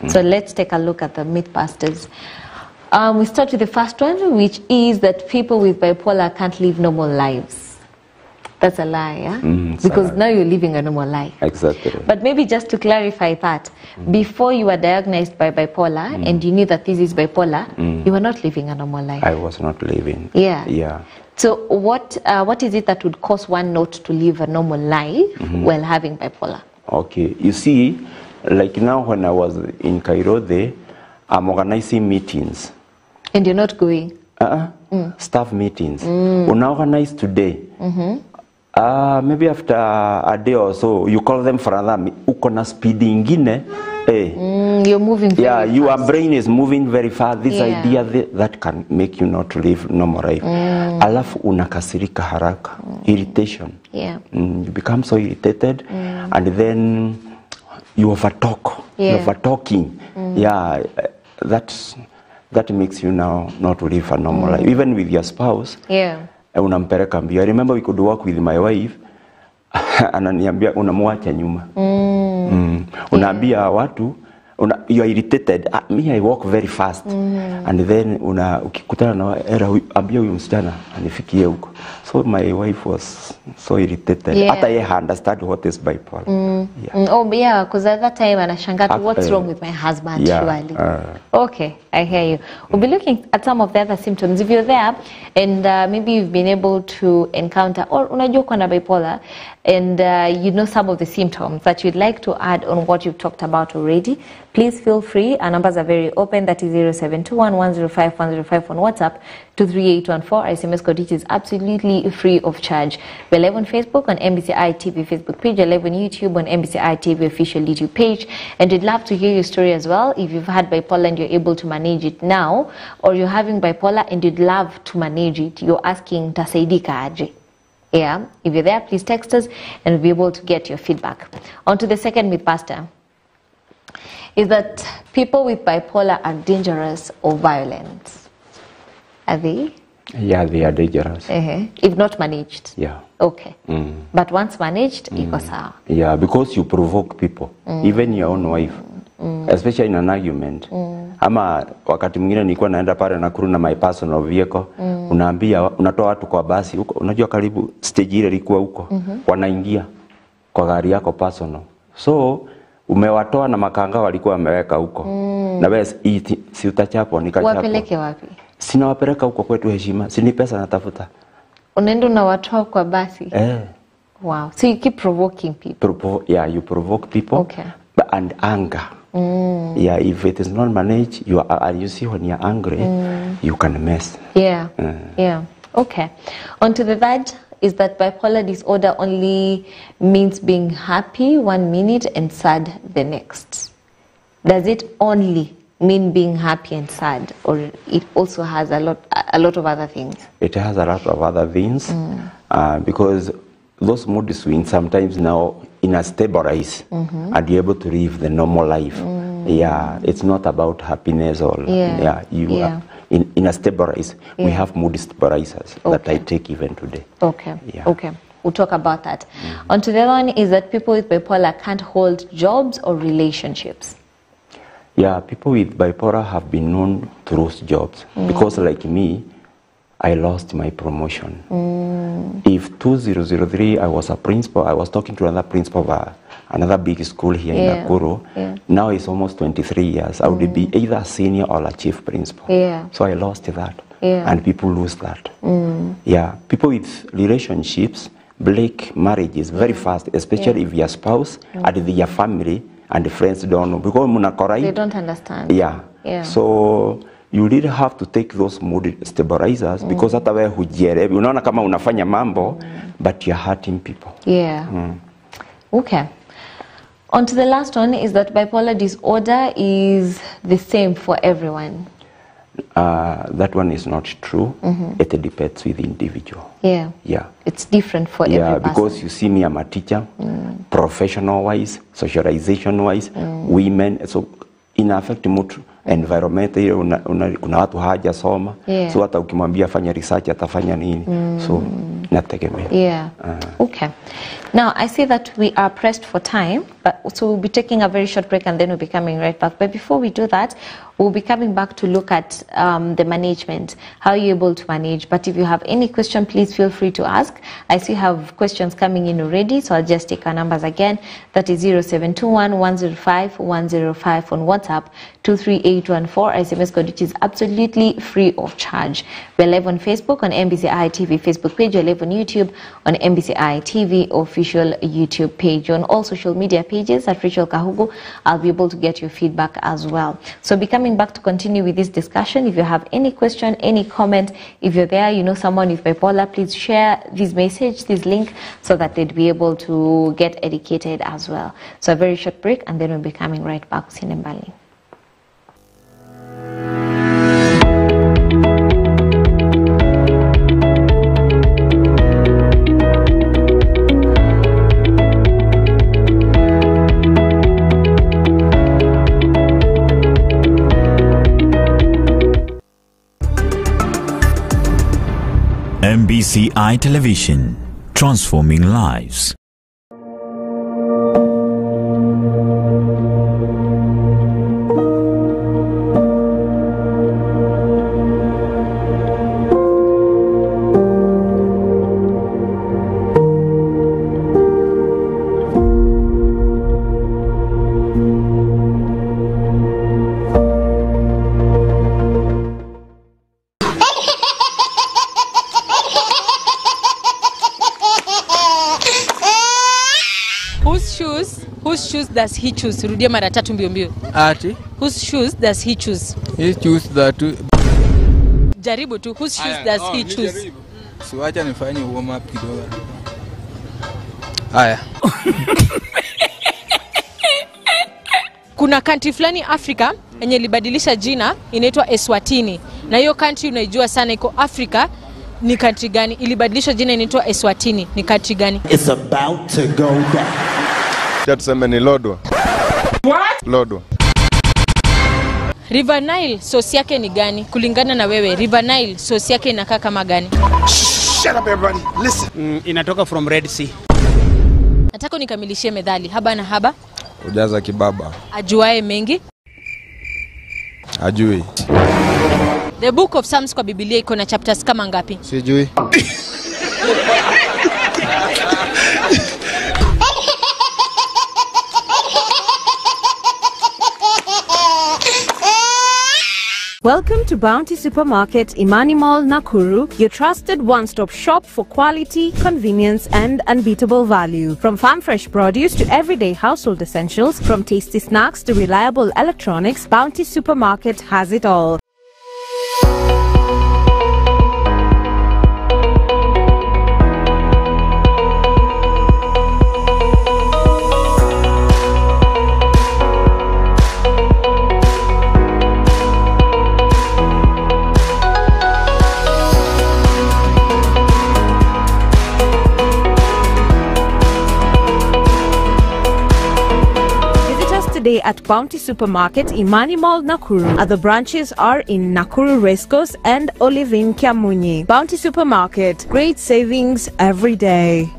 So let's take a look at the mythbusters. We start with the first one, which is that people with bipolar can't live normal lives. That's a lie, because now you're living a normal life. Exactly. But maybe just to clarify that, before you were diagnosed by bipolar and you knew that this is bipolar, you were not living a normal life. I was not living. Yeah. So what is it that would cause one not to live a normal life while having bipolar? Okay, you see, like now when I was in Kairote, I'm organizing meetings. And you're not going? Staff meetings. Una organize today. Maybe after a day or so, you call them for another. Uko na speed ingine. You're moving very fast. Your brain is moving very fast. This idea that can make you not live normal life. Alafu unakasirika haraka. Irritation. You become so irritated, and then you overtalk. You're overtalking. That makes you now not live a normal life. Even with your spouse, unampeleka mbio. I remember we could walk with my wife, ananiambia unamwacha nyuma. Unaambia watu, you are irritated. Me, I walk very fast. And then ukikutana na ambia huyu msichana anifikie huko. So my wife was so irritated. Hata yeye understand what is bipolar. Because at that time anashangaa, what's wrong with my husband? Surely. Okay, I hear you. We'll be looking at some of the other symptoms. If you're there and maybe you've been able to encounter, or unajua uko na bipolar, and you know some of the symptoms that you'd like to add on what you've talked about already, please feel free. Our numbers are very open. That is 0721105105 on WhatsApp, 23814. SMS code, which is absolutely free of charge. We're live on Facebook on MBCI TV Facebook page. We're live on YouTube on MBCI TV official YouTube page. And we'd love to hear your story as well. If you've had bipolar and you're able to manage it now, or you're having bipolar and you'd love to manage it, you're asking tasaidika aje. If you're there, please text us and we'll be able to get your feedback. On to the second myth, Pastor, is that people with bipolar are dangerous or violent. Are they? Yeah, they are dangerous. If not managed? Yeah. Okay. But once managed, iko sawa. Yeah, because you provoke people, even your own wife, especially in an argument. Ama wakati mwingine nilikuwa naenda pale Nakuru na my personal vehicle, unaambia unatoa watu kwa basi huko, unajua karibu stage ile ilikuwa huko, wanaingia kwa gari yako personal. So Umewatoa na makanga walikuwa wameweka huko. Na wewe si utachapwa nikachapwa. Wapeleke wapi? Sina wapeleka huko kwetu Heshima. Si ni pesa natafuta. Unaenda unawatoa kwa basi? Wow. So you keep provoking people. You provoke people. Okay. And anger. Yeah, if it is not managed, you see when you're angry, you can mess. Yeah. Yeah. Okay. On to the third is that bipolar disorder only means being happy 1 minute and sad the next. Does it only mean being happy and sad, or it also has a lot of other things? It has a lot of other things, because those mood swings sometimes now stabilize and be able to live the normal life. Yeah, it's not about happiness or are in a stabilize. We have mood stabilizers that I take even today. Okay. Yeah. Okay. We'll talk about that. On to the other one is that people with bipolar can't hold jobs or relationships. Yeah, people with bipolar have been known to lose jobs because, like me, I lost my promotion. If 2003 I was a principal, I was talking to another principal of another big school here in Nakuru. Now it's almost 23 years. I would be either a senior or a chief principal. So I lost that. And people lose that. Yeah, people with relationships break marriages very fast, especially if your spouse and your family and the friends don't know. Because they don't understand. So you really have to take those mood stabilizers because hata wewe hujielewi. Unaona kama unafanya mambo but you're hurting people. Okay. On to the last one is that bipolar disorder is the same for everyone. That one is not true. It depends with the individual. It's different for every person. Because you see me, I'm a teacher, professional wise, socialization wise, women, so in affect mood environment kuna watu haja soma, so hata ukimwambia fanya research atafanya nini. So nategemea. Okay. Now I see that we are pressed for time, so we'll be taking a very short break and then we'll be coming right back. But before we do that, we'll be coming back to look at the management, how you're able to manage. But if you have any question, please feel free to ask. I see you have questions coming in already, so I'll just take our numbers again. That is 0721 105 105 on WhatsApp, 23814 SMS code, which is absolutely free of charge. We're live on Facebook on MBCI TV Facebook page. We're live on YouTube on MBCI TV official YouTube page. On all social media pages at Rachel Kahugu, I'll be able to get your feedback as well. So be coming back to continue with this discussion. If you have any question, any comment, if you're there, you know someone with bipolar, please share this message, this link, so that they'd be able to get educated as well. So a very short break and then we'll be coming right back. Sinembali. MBCI Television, transforming lives. Whose shoes does he choose? Rudia mara tatu mbio mbio. Ati? Whose shoes does he choose? He choose that. Jaribu tu. Whose shoes does he choose? Siwacha nifanye warm up kidogo. Haya. Kuna country fulani Africa yenye libadilisha jina inaitwa Eswatini. Na hiyo country unaijua sana iko Africa. Ni country gani? Ilibadilisha jina inaitwa Eswatini. Ni country gani? It's about to go down. Tuseme ni Lodwa. What? Lodwa. River Nile source yake ni gani? Kulingana na wewe, River Nile source yake inakaa kama gani? Shut up everybody. Listen. Inatoka from Red Sea. Nataka nikamilishie methali. Haba na haba ujaza kibaba. Ajuae mengi ajui. The book of Psalms kwa Biblia iko na chapters kama ngapi? Sijui. Welcome to Bounty Supermarket, Imani Mall, Nakuru, your trusted one-stop shop for quality, convenience and unbeatable value. From farm fresh produce to everyday household essentials, from tasty snacks to reliable electronics, Bounty Supermarket has it all. Today at Bounty Supermarket, Imani Mall, Nakuru. Other branches are in Nakuru Racecourse and Olivine Kiamunyi. Bounty Supermarket, great savings every day.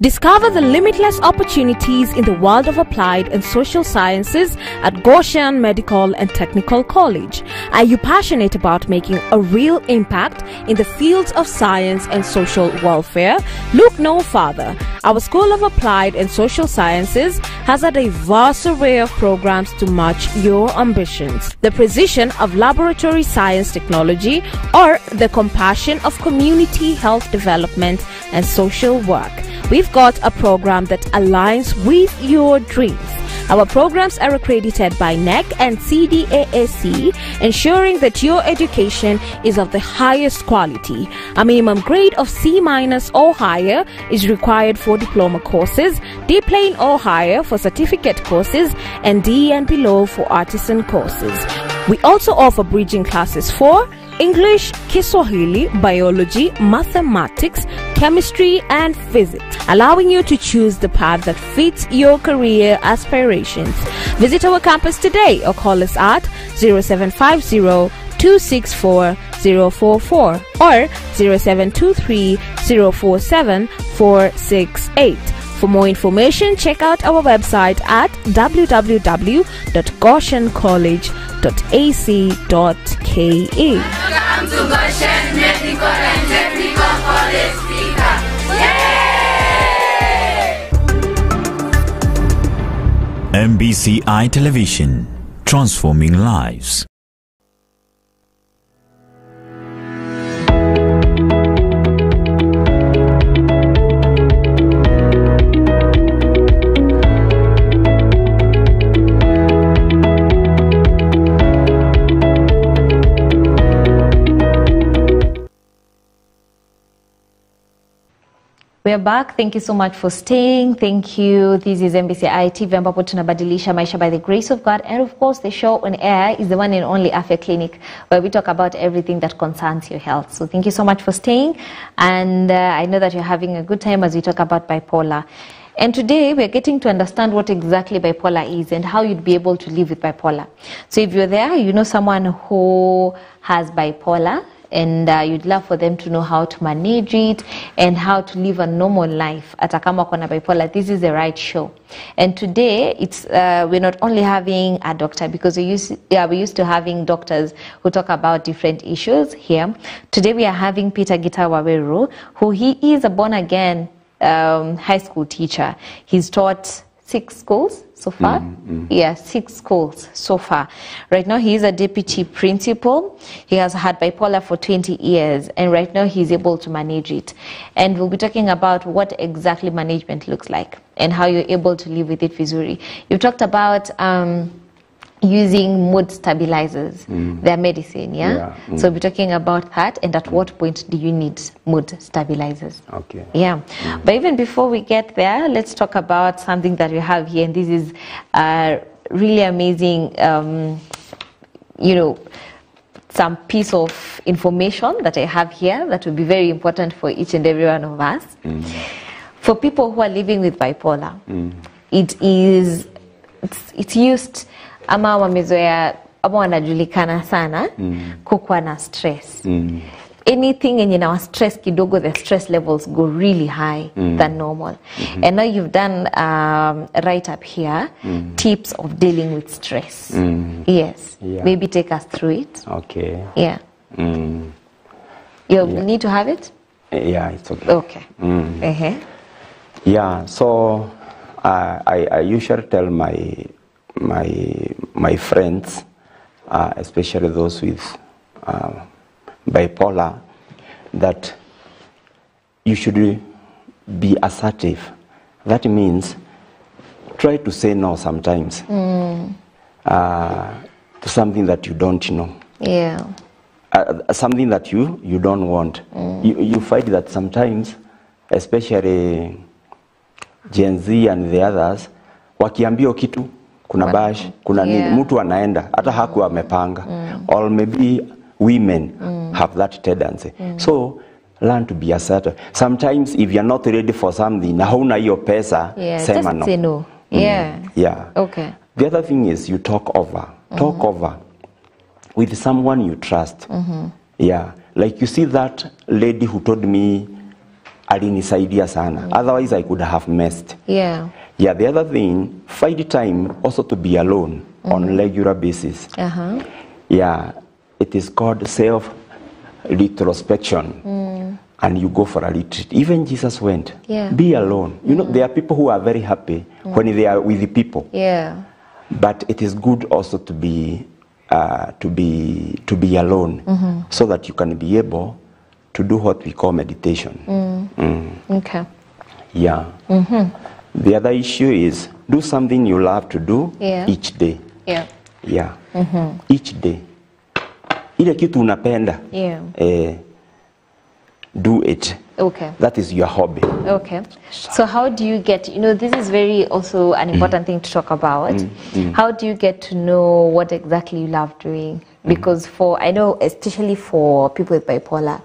Discover the limitless opportunities in the world of applied and social sciences at Goshen Medical and Technical College. Are you passionate about making a real impact in the fields of science and social welfare? Look no further. Our School of Applied and Social Sciences has a diverse array of programs to match your ambitions. The precision of laboratory science technology or the compassion of community health development and social work. We've got a program that aligns with your dreams. Our programs are accredited by NEC and CDAAC, ensuring that your education is of the highest quality. A minimum grade of C- or higher is required for diploma courses, D plain or higher for certificate courses, and D and below for artisan courses. We also offer bridging classes for English, Kiswahili, Biology, Mathematics, Chemistry and Physics, allowing you to choose the path that fits your career aspirations. Visit our campus today or call us at 0750-264-044 or 0723-047-468. For more information, check out our website at www.goshencollege.ac.ke. Welcome to Goshen Medical and Technical College, Thika. Yay! MBCI Television, transforming lives. We are back. Thank you so much for staying. Thank you. This is MBCI TV ambapo tunabadilisha maisha by the grace of God. And of course, the show on air is the one and only Afya Clinic, where we talk about everything that concerns your health. So thank you so much for staying. And I know that you're having a good time as we talk about bipolar. And today we're getting to understand what exactly bipolar is and how you'd be able to live with bipolar. So if you're there, you know someone who has bipolar, and you'd love for them to know how to manage it and how to live a normal life. Hata kama kuna bipolar, this is the right show. And today, it's we're not only having a doctor, because we used to having doctors who talk about different issues here. Today we are having Peter Gita Waweru, who he is a born-again high school teacher. He's taught 6 schools so far. Yeah, 6 schools so far. Right now, he is a deputy principal. He has had bipolar for 20 years, and right now he's able to manage it. And we'll be talking about what exactly management looks like and how you're able to live with it visually. You talked about using mood stabilizers, their medicine, yeah? So we'll be talking about that, and at what point do you need mood stabilizers? Okay. Yeah. But even before we get there, let's talk about something that we have here, and this is really amazing, you know, some piece of information that I have here that will be very important for each and every one of us. For people who are living with bipolar, it's used, ama wamezoea, ama wanajulikana sana kukuwa na stress. Anything yenye na stress kidogo, the stress levels go really high than normal. And now you've done right up here, tips of dealing with stress. Yes. Yeah. Maybe take us through it. Okay. Yeah. You need to have it? Yeah, it's okay. Okay. Yeah, so I usually tell my friends especially those with bipolar, that you should be assertive. That means try to say no sometimes to something that you don't know. Yeah. Something that you don't want. You find that sometimes, especially Gen Z and the others, wakiambio kitu, kuna bash, kuna nini, mtu anaenda, hata hakuwa amepanga. Or maybe women have that tendency. So, learn to be assertive. Sometimes if you're not ready for something, na hauna hiyo pesa, sema no. Just say no. Yeah. Yeah. Okay. The other thing is you talk over. Talk over with someone you trust. Yeah. Like you see that lady who told me alinisaidia sana. Otherwise I could have messed. Yeah. Yeah, the other thing, find time also to be alone on regular basis. Yeah. It is called self-retrospection. And you go for a retreat. Even Jesus went. Yeah. Be alone. You know, there are people who are very happy when they are with the people. Yeah. But it is good also to be alone, so that you can be able to do what we call meditation. Okay. Yeah. The other issue is do something you love to do each day. Yeah. Yeah. Each day. Ile kitu unapenda. Yeah. Do it. Okay. That is your hobby. Okay. So how do you get, this is very also an important thing to talk about. How do you get to know what exactly you love doing? Because I know especially for people with bipolar,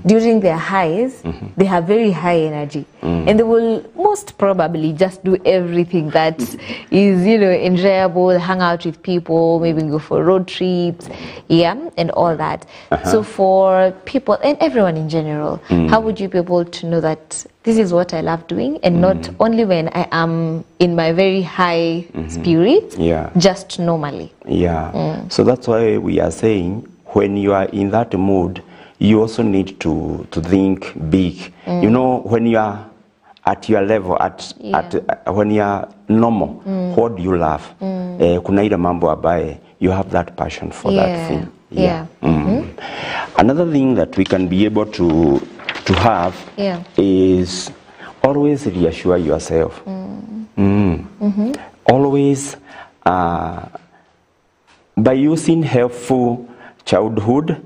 during their highs, they have very high energy. And they will most probably just do everything that is, enjoyable, hang out with people, maybe go for road trips, and all that. So for people, and everyone in general, how would you be able to know that this is what I love doing, and not only when I am in my very high spirit, just normally? Yeah. So that's why we are saying when you are in that mood, you also need to think big. When you are at your level, when you are normal, what do you love? Kuna ile mambo ambaye you have that passion for that thing. Yeah. Another thing that we can be able to have is always reassure yourself. Always by using helpful childhood,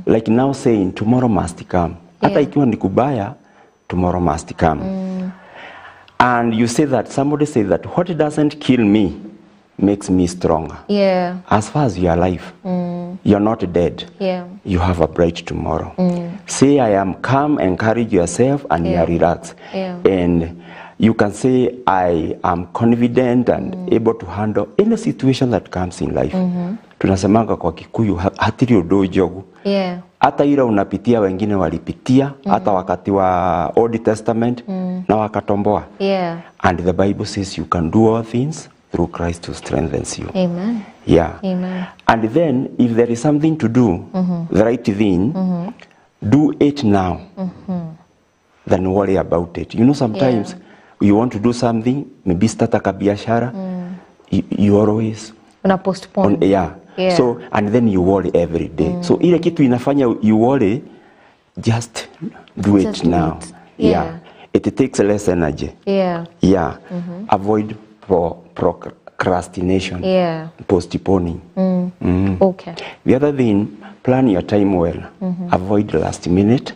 like now saying tomorrow must come. Hata ikiwa ni kubaya, tomorrow must come. And you say that, somebody say that what doesn't kill me makes me stronger. Yeah. As far as you are alive, you're not dead. Yeah. You have a bright tomorrow. Say I am calm, encourage yourself, and you are relaxed. And you can say I am confident and able to handle any situation that comes in life. Tunasemanga kwa Kikuyu hatiri udo jogu. Yeah. Hata ila unapitia wengine walipitia, hata wakati wa Old Testament na wakatomboa. Yeah. And the Bible says you can do all things through Christ who strengthens you. Amen. Yeah. Amen. And then if there is something to do, the right thing, do it now. Then worry about it. Sometimes you want to do something, maybe start a biashara, you always postpone. Yeah. So, and then you worry every day. So ile kitu inafanya you worry, just do it now. Yeah. It takes less energy. Yeah. Yeah. Avoid procrastination. Yeah. Postponing. Okay. The other thing, plan your time well. Avoid last minute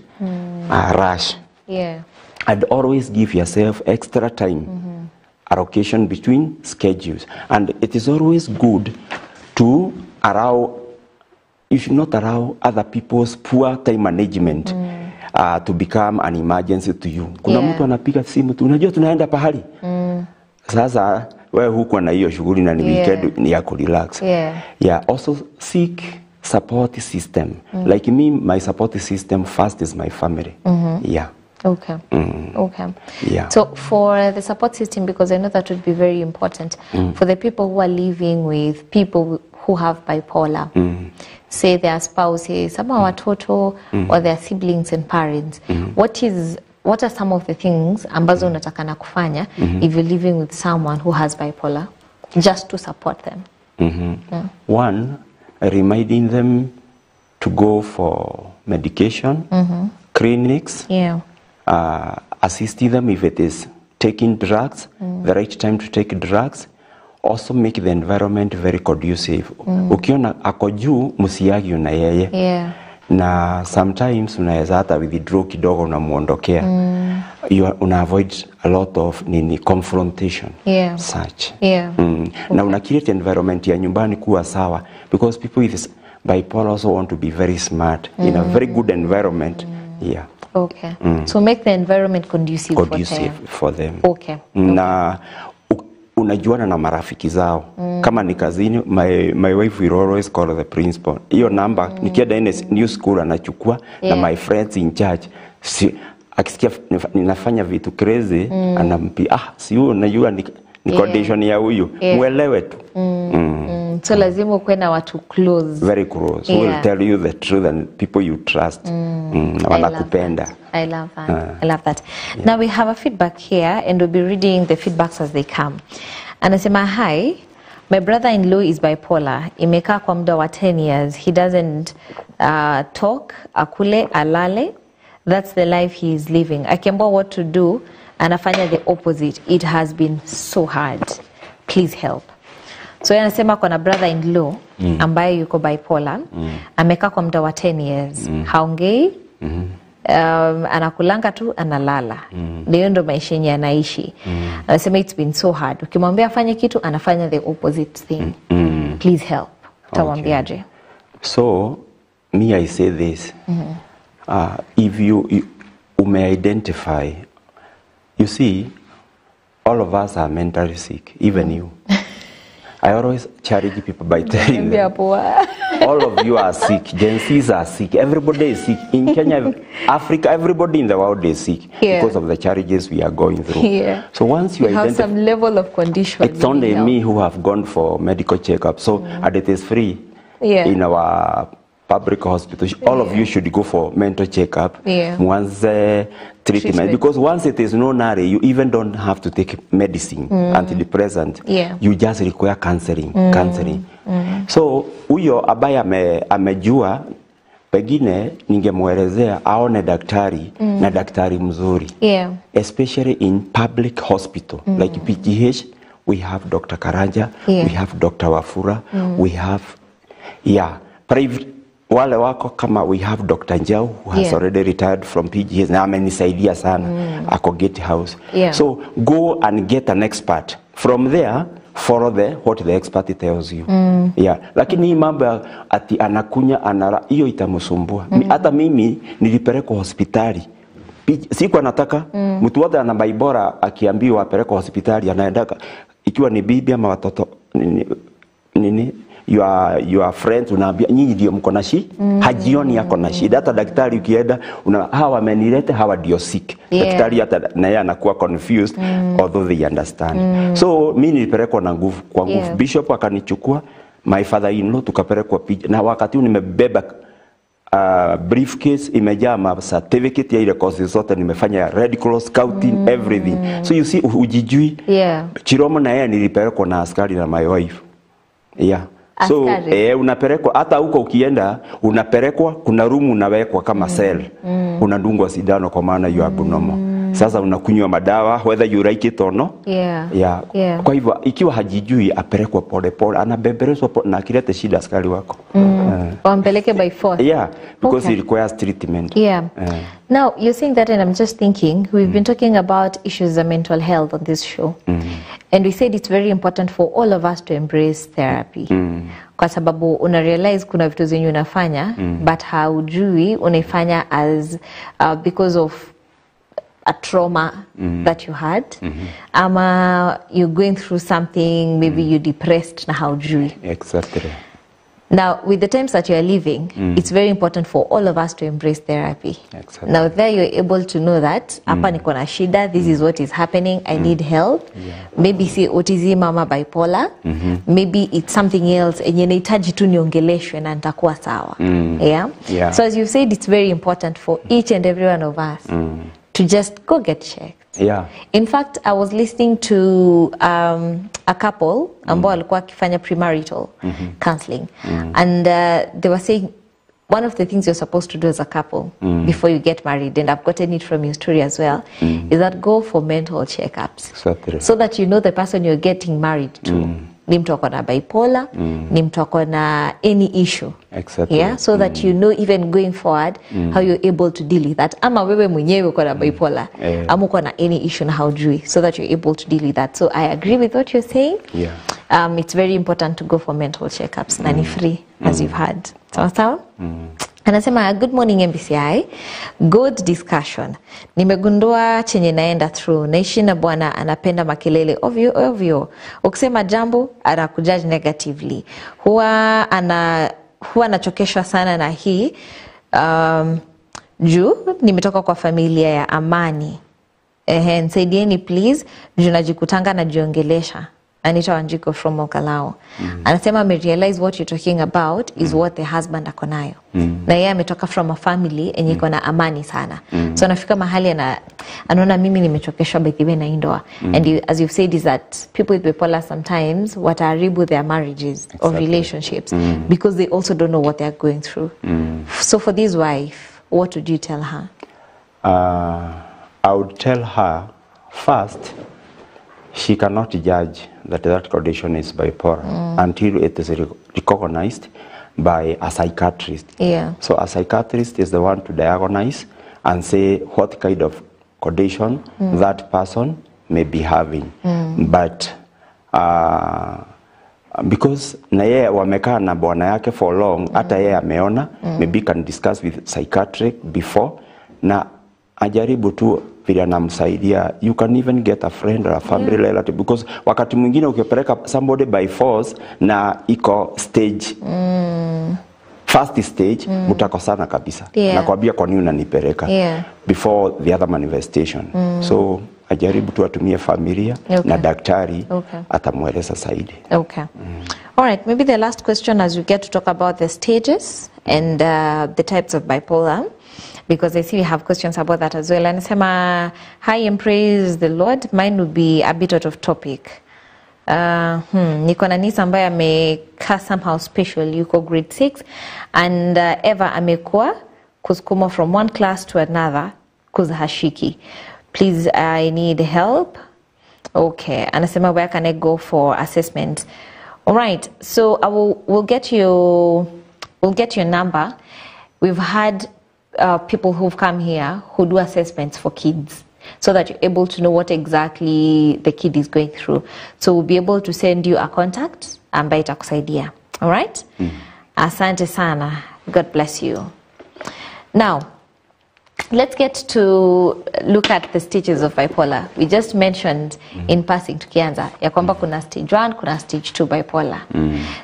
rush. Yeah. And always give yourself extra time allocation between schedules. And it is always good to you should not allow other people's poor time management to become an emergency to you. Kuna mtu anapiga simu tu, unajua tunaenda pahali. Sasa wewe huko na hiyo shughuli na ni weekend ni ya kurelax. Yeah, also seek support system. Like me, my support system first is my family. Yeah. Okay. Okay. Yeah. So for the support system, because I know that would be very important for the people who are living with people who have bipolar, say their spouses, ama watoto, or their siblings and parents. What are some of the things ambazo unatakana kufanya if you're living with someone who has bipolar, just to support them? One, reminding them to go for medication, clinics, assisting them if it is taking drugs, the right time to take drugs. Also make the environment very conducive. Ukiona ako juu, msiagi na yeye. Na sometimes unaweza hata withdraw kidogo na muondokea. Una avoid a lot of confrontation. Such. Na una create environment ya nyumbani kuwa sawa. Because people with bipolar also want to be very smart in a very good environment. Okay. So make the environment conducive for them. Okay. Na unajuana na marafiki zao. Kama ni kazini, my wife will always call the principal. Hiyo namba, nikienda in new school anachukua na my friends in charge. Akisikia ninafanya vitu crazy, anampi, si huyu unajua ni condition ya huyu. Muelewe tu. So lazima ukuwe na watu close. Very close. Who will tell you the truth and people you trust. Wanakupenda. I love that. I love that. Now we have a feedback here and we'll be reading the feedbacks as they come. Anasema, hi, my brother-in-law is bipolar. Imekaa kwa muda wa 10 years. He doesn't talk, akule, alale. That's the life he is living. Akiambiwa what to do, anafanya the opposite. It has been so hard. Please help. So anasema kuna brother-in-law ambaye yuko bipolar. Amekaa kwa muda wa 10 years. Haongei. Anakulanga tu, analala. Ndio ndo maisha yenye anaishi. Anasema it's been so hard. Ukimwambia afanye kitu, anafanya the opposite thing. Please help. Tawambiaje? So, me I say this. If you identify, you see, all of us are mentally sick, even you. I always challenge people by telling them, all of you are sick. Gen Zs are sick. Everybody is sick. In Kenya, Africa, everybody in the world is sick because of the challenges we are going through. So once you have some level of condition, it's only me who have gone for medical checkup. So and it is free in our public hospital. All of you should go for mental checkup once treatment. Because once it is known, you even don't have to take medicine, antidepressant. You just require counseling. So huyo ambaye amejua, pengine ningemwelezea aone daktari na daktari mzuri. Especially in public hospital like PGH, we have Dr. Karanja, we have Dr. Wafura, we have private. Wale wako kama we have Dr. Njau who has already retired from PGS na amenisaidia sana ako Gate House. So go and get an expert. From there follow what the expert tells you. Lakini hii mambo ati anakunya hiyo itamsumbua. Hata mimi nilipelekwa hospitali. Siku anataka mtu wote ana bipolar akiambiwa apelekwe hospitali anaendaka ikiwa ni bibi ama watoto nini your friends unaambia nyinyi ndio mko na shida, hajioni yako na shida. Hata daktari ukienda hawa amenileta hawa ndio sick. Daktari hata na yeye anakuwa confused although they understand. So mimi nilipelekwa na nguvu kwa nguvu. Bishop akanichukua, my father-in-law tukapelekwa na wakati nimebeba briefcase imejaa ma certificate ya ile courses zote nimefanya, Red Cross, Scouting, everything. So you see ujijui. Chiromo na yeye nilipelekwa na askari na my wife. So unapelekwa hata huko ukienda unapelekwa kuna room unawekwa kama cell. Unadungwa sindano kwa maana you are abnormal. Sasa unakunywa madawa whether you like it or no. Kwa hivyo ikiwa hajijui apelekwa pole pole, anabeberezwa na akilete shida askari wako. Wampeleke by force. Because it requires treatment. Now you're saying that and I'm just thinking we've been talking about issues of mental health on this show. And we said it's very important for all of us to embrace therapy. Kwa sababu una realize kuna vitu zenye unafanya but haujui unaifanya as because of a trauma that you had. Ama you're going through something, maybe you're depressed na haujui. Exactly. Now, with the times that you are living, it's very important for all of us to embrace therapy. Exactly. Now, there you're able to know that, hapa niko na shida, this is what is happening, I need help. Maybe see autism ama bipolar. Maybe it's something else, and nahitaji tu niongeleshwe na nitakuwa sawa. So as you said, it's very important for each and every one of us to just go get checked. Yeah. In fact, I was listening to a couple ambao walikuwa wakifanya premarital counseling, and they were saying one of the things you're supposed to do as a couple before you get married, and I've gotten it from your story as well, is that go for mental checkups. Exactly. So that you know the person you're getting married to. Ni mtu ako na bipolar, ni mtu ako na any issue. Exactly. Yeah, so that you know even going forward how you're able to deal with that. Ama wewe mwenyewe uko na bipolar, ama uko na any issue na haujui, so that you're able to deal with that. So I agree with what you're saying. Yeah. It's very important to go for mental checkups na ni free as you've had. Sawa sawa? Anasema, good morning MBCI, good discussion. Nimegundua chenye naenda through. Naishi na bwana anapenda makelele ovyo ovyo. Ukisema jambo anakujudge negatively. Huwa anachokeshwa sana na hii. Juu nimetoka kwa familia ya amani. Nsaidieni please, juu najikutanga najiongelesha. Anita Wanjiko from Okalao. Anasema realize what you're talking about is what the husband ako nayo. Na yeye ametoka from a family enye iko na amani sana. So anafika mahali anaona mimi nimechokeshwa by the way na indoa. And as you've said is that people with bipolar sometimes wataharibu their marriages or relationships because they also don't know what they're going through. So for this wife, what would you tell her? I would tell her first, she cannot judge that condition is bipolar until it is recognized by a psychiatrist. Yeah. So a psychiatrist is the one to diagnose and say what kind of condition that person may be having. But because na yeye wamekaa na bwana yake for long, hata yeye ameona, maybe can discuss with psychiatric before, na ajaribu tu vile anamsaidia. You can even get a friend or a family relative, because wakati mwingine ukipeleka somebody by force na iko stage first stage mutakosana kabisa. Nakwambia kwa nini unanipeleka before the other manifestation. So ajaribu tu atumie familia na daktari atamweleza zaidi. Okay. All right, maybe the last question as you get to talk about the stages and the types of bipolar, because I see we have questions about that as well. And Sema, hi and praise the Lord. Mine would be a bit out of topic. Niko na nisa ambaye amekaa somehow special, yuko grade 6, and Eva amekuwa kusukuma from one class to another hashiki. Please, I need help. Okay. Anasema, where can I go for assessment? All right. So we'll get your number. We've had people who've come here who do assessments for kids, so that you're able to know what exactly the kid is going through. So we'll be able to send you a contact ambaye itakusaidia. All right? Asante sana. God bless you. Now, let's get to look at the stages of bipolar. We just mentioned in passing tukianza ya kwamba kuna stage 1, kuna stage 2 bipolar.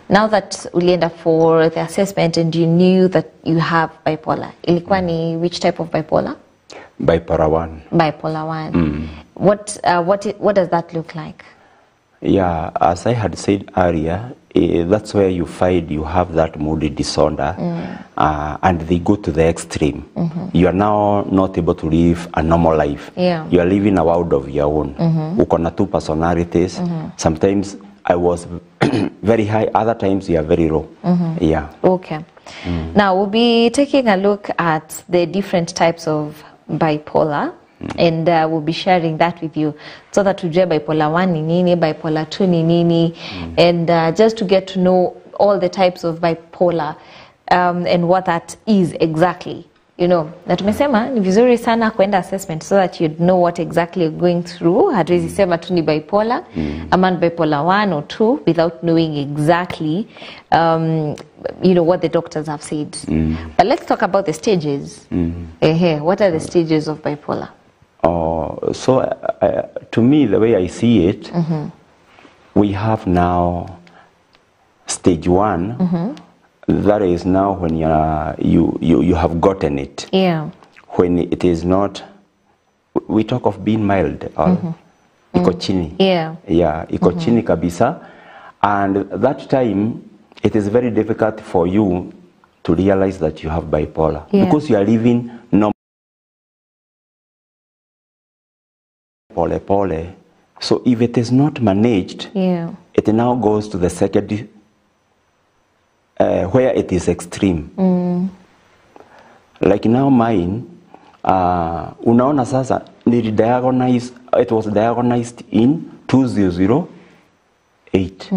Now that ulienda for the assessment and you knew that you have bipolar, ilikuwa ni which type of bipolar? Bipolar 1. Bipolar 1. What does that look like? Yeah, as I had said earlier, that's where you find you have that moody disorder, and they go to the extreme. You are now not able to live a normal life. Yeah. You are living a world of your own. Uko na two personalities. Sometimes I was very high, other times you are very low. Yeah. Okay. Now we'll be taking a look at the different types of bipolar. And we'll be sharing that with you, so that tujue bipolar 1 ni nini, bipolar 2 ni nini, and just to get to know all the types of bipolar and what that is exactly. You know, na tumesema ni vizuri sana kwenda assessment so that you'd know what exactly you're going through. Hatuwezi sema tu ni bipolar, ama bipolar 1 or 2 without knowing exactly what the doctors have said. But let's talk about the stages. What are the stages of bipolar? So to me, the way I see it, we have now stage 1. That is now when you have gotten it. Yeah. When it is not, we talk of being mild or iko chini. Yeah. Yeah, iko chini kabisa. And that time, it is very difficult for you to realize that you have bipolar. Because you are living normal. pole pole. So if it is not managed, it now goes to the second, where it is extreme. Like now mine, unaona sasa, it was diagnosed in 2008.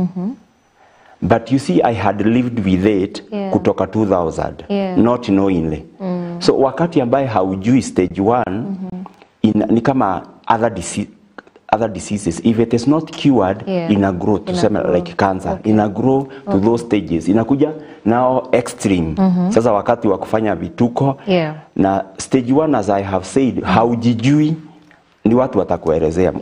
But you see, I had lived with it kutoka 2000, not knowingly. So wakati ambaye haujui stage 1, ni kama other diseases, if it is not cured, ina grow, tuseme like cancer, ina grow to those stages, inakuja now extreme. Sasa wakati wa kufanya vituko, na stage 1, as I have said, haujijui, ni watu watakuelezea,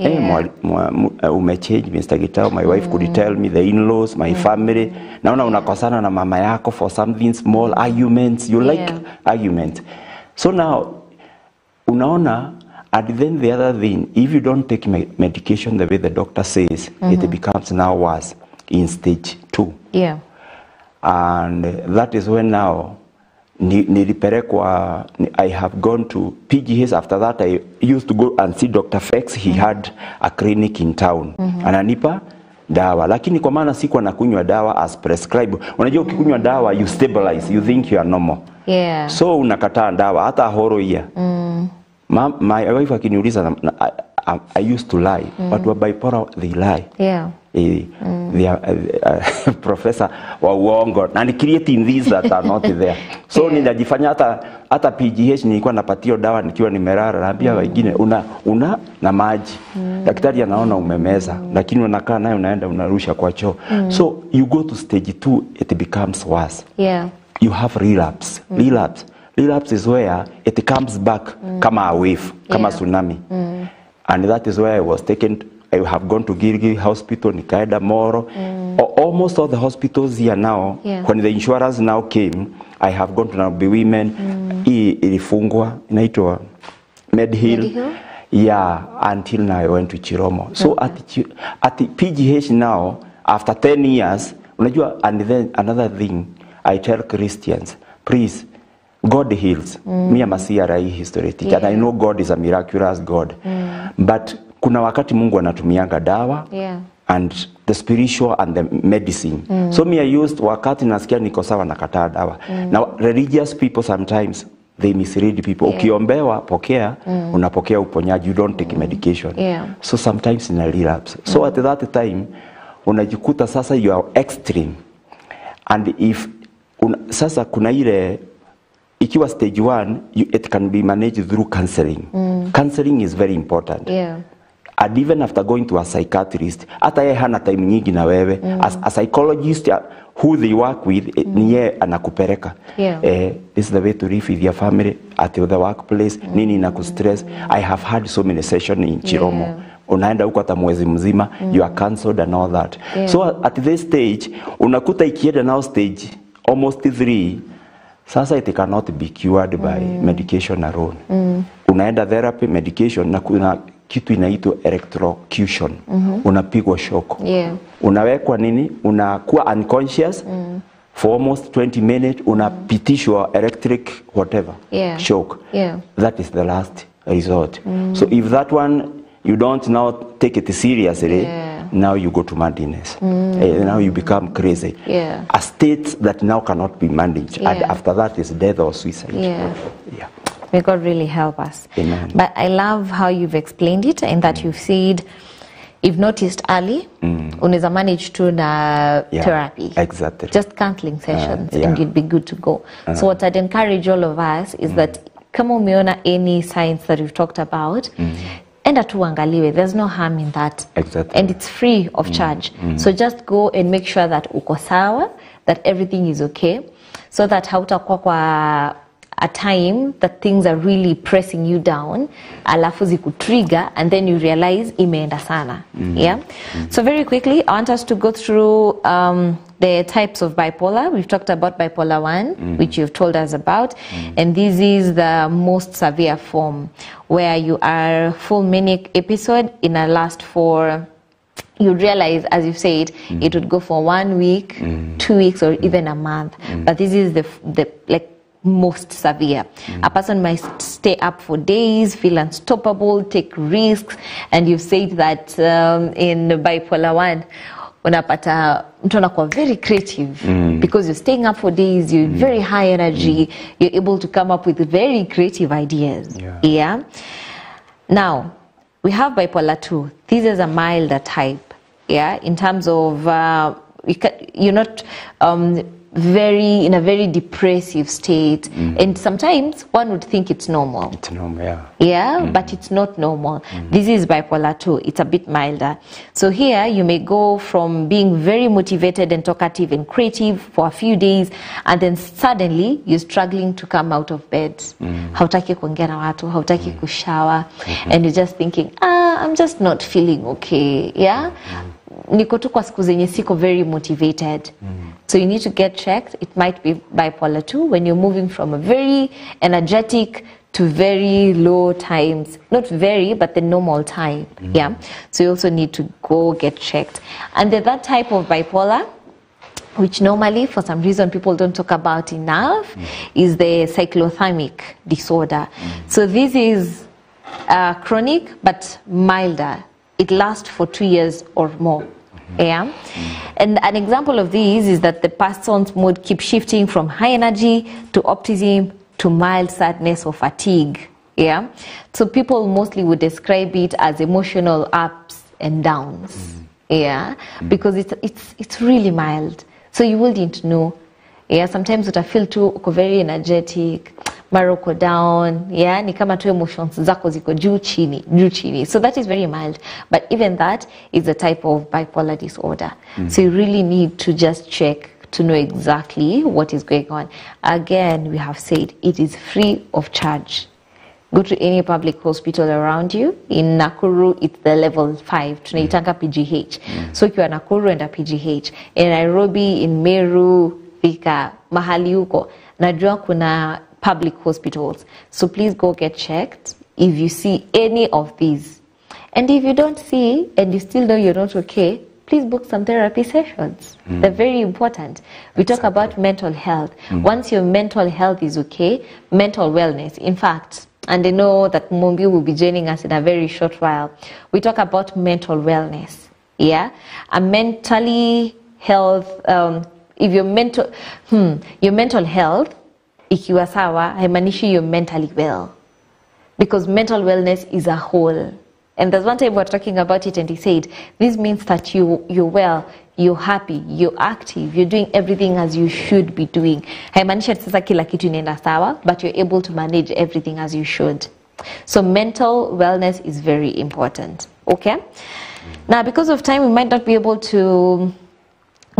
umechange Mr. Gitao, my wife could tell me, the in-laws, my family, naona unakosana na mama yako for something small, arguments, you like arguments. So now, unaona, and then the other thing, if you don't take medication the way the doctor says, it becomes now worse in stage 2. And that is when now, I have gone to PGH. After that, I used to go and see Dr. Fex. He had a clinic in town. Ananipa dawa. Lakini kwa maana sikuwa nakunywa dawa as prescribed. Unajua ukikunywa dawa, you stabilize. You think you are normal. So unakataa dawa. Hata horo iya. My wife akiniuliza, I used to lie. But with bipolar, they lie. They are professor wa uongo. And creating these that are not there. So ninajifanya hata PGH nilikuwa napatio dawa nikiwa nimerara. Naambia wengine una na maji. Daktari anaona umemeza. Lakini unakaa nayo unaenda unarusha kwa choo. So you go to stage 2, it becomes worse. You have relapse. Relapse is where it comes back kama a wave, kama tsunami. And that is where I was taken. I have gone to Gilgil Hospital, Nikaeda Moro. Almost all the hospitals here now, when the insurance now came, I have gone to now be women. Ilifungwa, inaitwa Medhill. Until now I went to Chiromo. So at the PGH now, after 10 years, unajua, and then another thing, I tell Christians, please, God heals. Me am a CRI historian, and I know God is a miraculous God. But kuna wakati Mungu anatumianga dawa and the spiritual and the medicine. So me I used wakati nasikia niko sawa nakataa dawa. Now religious people sometimes they mislead people. Ukiombewa pokea, unapokea uponyaji, you don't take medication. So sometimes in a relapse. So at that time unajikuta sasa you are extreme. And if sasa kuna ile ikiwa stage 1, it can be managed through counseling. Counseling is very important. And even after going to a psychiatrist, hata yeye hana time nyingi na wewe. As a psychologist who they work with, ni yeye anakupeleka. This is the way to live with your family at the workplace. Nini inakustress? I have had so many sessions in Chiromo. Unaenda huko hata mwezi mzima, you are cancelled and all that. So at this stage, unakuta ikienda now stage almost 3, sasa it cannot be cured by medication alone. Unaenda therapy, medication, na kuna kitu inaitwa electrocution. Unapigwa shock. Unawekwa nini? Unakuwa unconscious for almost 20 minutes. Unapitishwa electric whatever shock. That is the last resort. So if that one you don't now take it seriously, now you go to madness. Now you become crazy. A state that now cannot be managed. And after that is death or suicide. May God really help us. Amen. But I love how you've explained it, and that you've said, if noticed early, unaweza manage to na therapy. Exactly. Just counseling sessions, and you'd be good to go. So what I'd encourage all of us is that kama umeona any signs that we've talked about, enda tu angaliwe. There's no harm in that. And it's free of charge. So just go and make sure that uko sawa, that everything is okay, so that hautakuwa kwa a time that things are really pressing you down, alafu zikutrigger, and then you realize imeenda sana. So very quickly, I want us to go through the types of bipolar. We've talked about bipolar 1, which you've told us about, and this is the most severe form, where you are full manic episode in a last for, you realize, as you've said, it would go for 1 week, 2 weeks, or even a month. But this is the like most severe. A person might stay up for days, feel unstoppable, take risks, and you've said that in bipolar 1, unapata mtu anakuwa very creative because you're staying up for days, you're very high energy, you're able to come up with very creative ideas. Yeah. Now, we have bipolar 2. This is a milder type. Yeah, in terms of you're not in a very depressive state, and sometimes one would think it's normal. It's normal, but it's not normal. This is bipolar 2. It's a bit milder. So here you may go from being very motivated and talkative and creative for a few days, and then suddenly you're struggling to come out of bed. Hautaki kuongea na watu, hautaki kushower, and you're just thinking, I'm just not feeling okay. Yeah. Niko tu kwa siku zenye siko very motivated. So you need to get checked. It might be bipolar 2 when you're moving from a very energetic to very low times. Not very, but the normal time. Yeah. So you also need to go get checked. And that type of bipolar, which normally for some reason people don't talk about enough, is the cyclothymic disorder. So this is chronic but milder. It lasts for 2 years or more. Yeah. And an example of these is that the person's mood keeps shifting from high energy to optimism to mild sadness or fatigue. Yeah. So people mostly would describe it as emotional ups and downs. Yeah. Because it's really mild. So you wouldn't know. Yeah. Sometimes you feel too very energetic, maroko down, yeah, ni kama tu emotions zako ziko juu chini. So that is very mild. But even that is a type of bipolar disorder. So you really need to just check to know exactly what is going on. Again, we have said it is free of charge. Go to any public hospital around you. In Nakuru, it's the level 5. Tunaitanga PGH. So if you are Nakuru and a PGH. In Nairobi, in Meru, Thika, mahali huko, najua kuna public hospitals. So please go get checked if you see any of these. And if you don't see and you still know you're not okay, please book some therapy sessions. They're very important. We talk about mental health. Once your mental health is okay, mental wellness, in fact, and I know that Mumbi will be joining us in a very short while, we talk about mental wellness. Yeah? A mentally health, if your mental health, ikiwa sawa, haimanishi you're mentally well. Because mental wellness is a whole. And there's one time we were talking about it and he said, this means that you're well, you're happy, you're active, you're doing everything as you should be doing. Haimanishi sasa kila kitu inaenda sawa, but you're able to manage everything as you should. So mental wellness is very important. Okay? Now, because of time, we might not be able to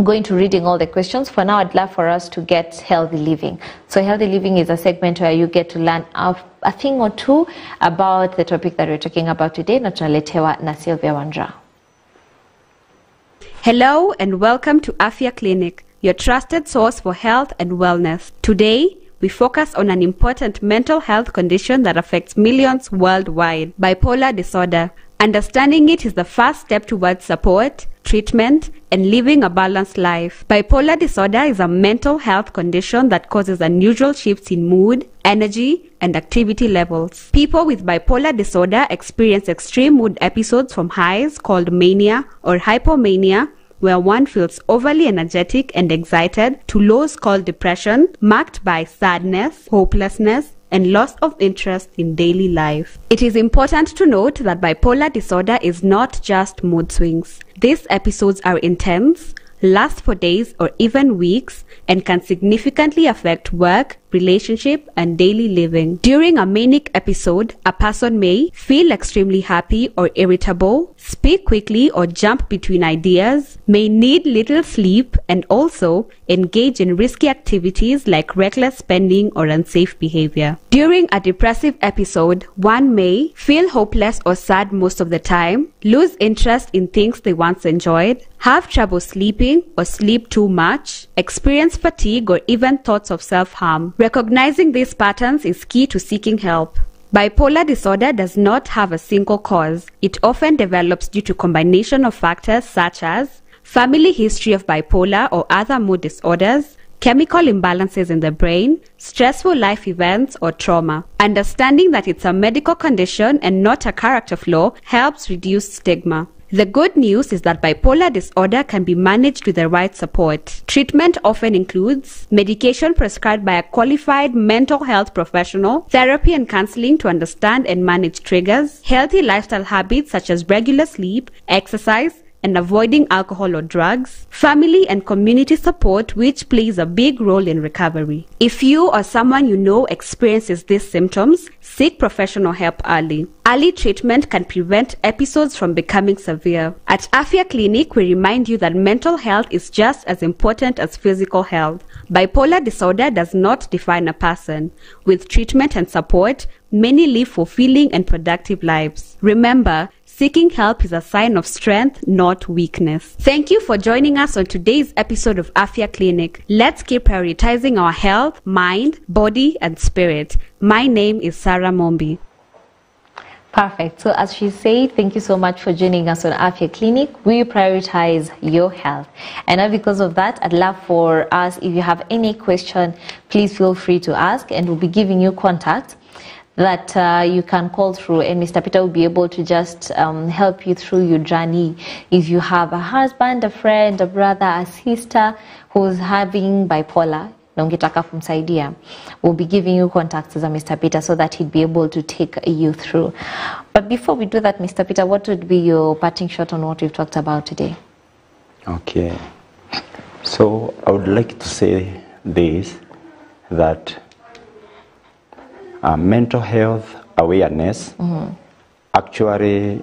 go into reading all the questions. For now, I'd love for us to get healthy living. So healthy living is a segment where you get to learn a thing or two about the topic that we're talking about today. Na tunaletewa na Sylvia Wandra. Hello and welcome to Afya Clinic, your trusted source for health and wellness. Today, we focus on an important mental health condition that affects millions worldwide, bipolar disorder. Understanding it is the first step towards support, treatment, and living a balanced life. Bipolar disorder is a mental health condition that causes unusual shifts in mood, energy, and activity levels. People with bipolar disorder experience extreme mood episodes from highs called mania or hypomania, where one feels overly energetic and excited, to lows called depression, marked by sadness, hopelessness, and loss of interest in daily life. It is important to note that bipolar disorder is not just mood swings. These episodes are intense, last for days or even weeks, and can significantly affect work, relationship, and daily living. During a manic episode, a person may feel extremely happy or irritable, speak quickly or jump between ideas, may need little sleep, and also engage in risky activities like reckless spending or unsafe behavior. During a depressive episode, one may feel hopeless or sad most of the time, lose interest in things they once enjoyed, have trouble sleeping or sleep too much, experience fatigue or even thoughts of self-harm. Recognizing these patterns is key to seeking help. Bipolar disorder does not have a single cause. It often develops due to a combination of factors such as family history of bipolar or other mood disorders, chemical imbalances in the brain, stressful life events, or trauma. Understanding that it's a medical condition and not a character flaw helps reduce stigma. The good news is that bipolar disorder can be managed with the right support. Treatment often includes medication prescribed by a qualified mental health professional, therapy and counseling to understand and manage triggers, healthy lifestyle habits such as regular sleep, exercise, and avoiding alcohol or drugs, family and community support, which plays a big role in recovery. If you or someone you know experiences these symptoms, seek professional help early. Early treatment can prevent episodes from becoming severe. At Afya Clinic, we remind you that mental health is just as important as physical health. Bipolar disorder does not define a person. With treatment and support, many live fulfilling and productive lives. Remember, seeking help is a sign of strength, not weakness. Thank you for joining us on today's episode of Afya Clinic. Let's keep prioritizing our health, mind, body, and spirit. My name is Sarah Mombi. Perfect. So as she said, thank you so much for joining us on Afya Clinic. We prioritize your health. And now because of that, I'd love for us, if you have any question, please feel free to ask, and we'll be giving you contact that you can call through, and Mr. Peter will be able to just help you through your journey. If you have a husband, a friend, a brother, a sister who's having bipolar, na ungetaka kumsaidia, we'll be giving you contacts as a Mr. Peter so that he'd be able to take you through. But before we do that, Mr. Peter, what would be your parting shot on what we've talked about today? Okay. So I would like to say this, that mental health awareness actually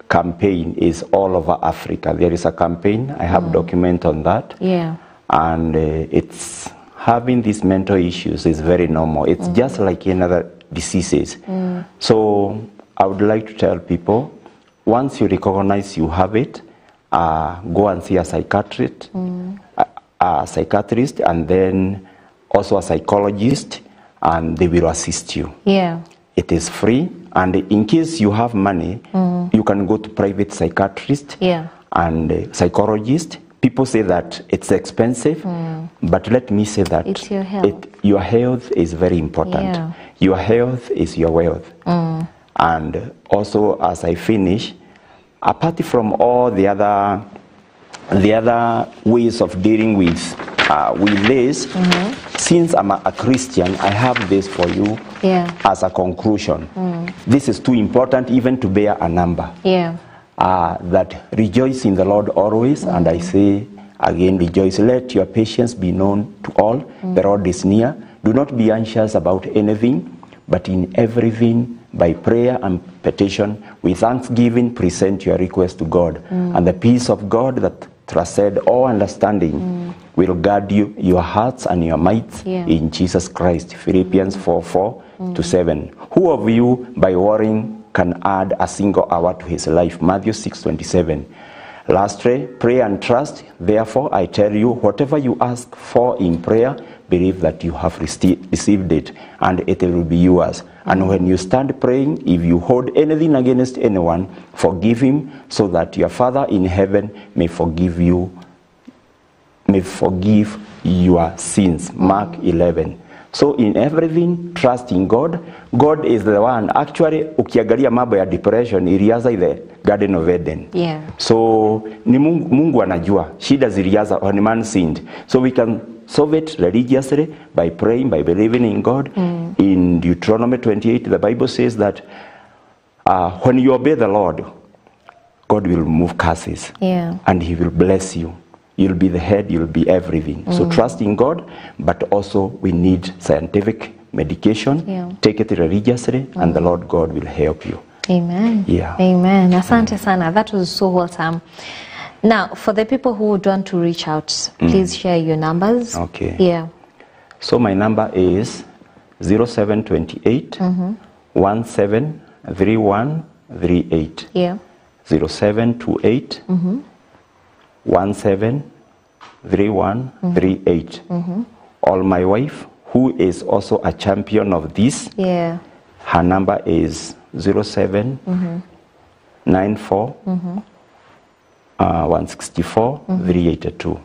campaign is all over Africa. There is a campaign, I have document on that. Yeah. And it's having these mental issues is very normal. It's just like any other diseases. So I would like to tell people, once you recognize you have it, go and see a psychiatrist, and then also a psychologist, and they will assist you. Yeah. It is free, and in case you have money, you can go to private psychiatrist and psychologist. People say that it's expensive, but let me say that it's your health. Your health is very important. Yeah. Your health is your wealth. And also, as I finish, apart from all the other ways of dealing with this, since I'm a Christian, I have this for you as a conclusion. This is too important even to bear a number. That rejoice in the Lord always, and I say again, rejoice. Let your patience be known to all. The Lord is near. Do not be anxious about anything, but in everything, by prayer and petition, with thanksgiving, present your request to God. And the peace of God that transcends all understanding will guard you, your hearts and your minds in Jesus Christ. Philippians 4:4-7. Who of you, by worrying, can add a single hour to his life? Matthew 6:27. Lastly, pray and trust. Therefore, I tell you, whatever you ask for in prayer, believe that you have received it, and it will be yours. And when you stand praying, if you hold anything against anyone, forgive him, so that your Father in heaven may forgive your sins. Mark 11. So in everything, trust in God. God is the one. Actually, ukiangalia mambo ya depression ilianza in the Garden of Eden. Yeah. So ni Mungu anajua shida zilianza when man sinned. So we can solve it religiously by praying, by believing in God. In Deuteronomy 28, the Bible says that when you obey the Lord, God will remove curses. And he will bless you. You'll be the head, you'll be everything. So trust in God, but also we need scientific medication. Take it religiously, and the Lord God will help you. Amen. Yeah. Amen. Asante sana. That was so wholesome. Now, for the people who would want to reach out, please share your numbers. Okay. Yeah. So my number is 0728 173138. Yeah. 0728 173138. Or my wife, who is also a champion of this, her number is 07 94 164 382.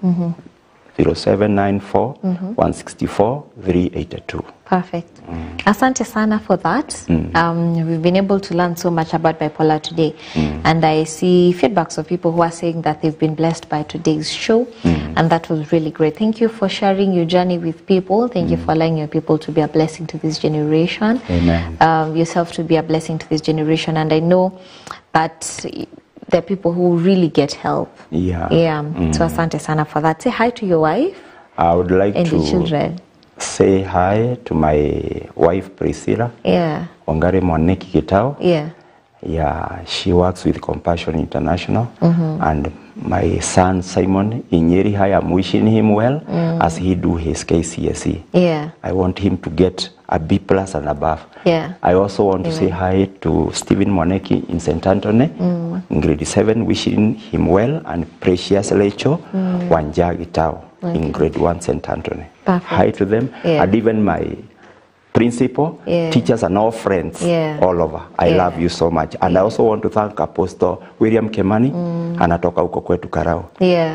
0794 164 382. Perfect. Asante sana for that. We've been able to learn so much about bipolar today. And I see feedbacks of people who are saying that they've been blessed by today's show. And that was really great. Thank you for sharing your journey with people. Thank you for allowing your people to be a blessing to this generation. Amen. Yourself to be a blessing to this generation. And I know that there are people who really get help. Yeah. So asante sana for that. Say hi to your wife. I would like and to the children. Say hi to my wife Priscilla. Ongare Mwaneki Kitao. Yeah, she works with Compassion International. And my son Simon in Nyeri, I'm wishing him well as he do his KCSE. I want him to get a B+ and above. I also want to say hi to Stephen Mwaneki in St. Anthony, in grade 7, wishing him well, and Precious Lecho Wanja Gitao in grade 1 St. Anthony. Hi to them, and even my principal, teachers and all friends all over. I love you so much. And I also want to thank Apostle William Kemani, anatoka huko kwetu Karao.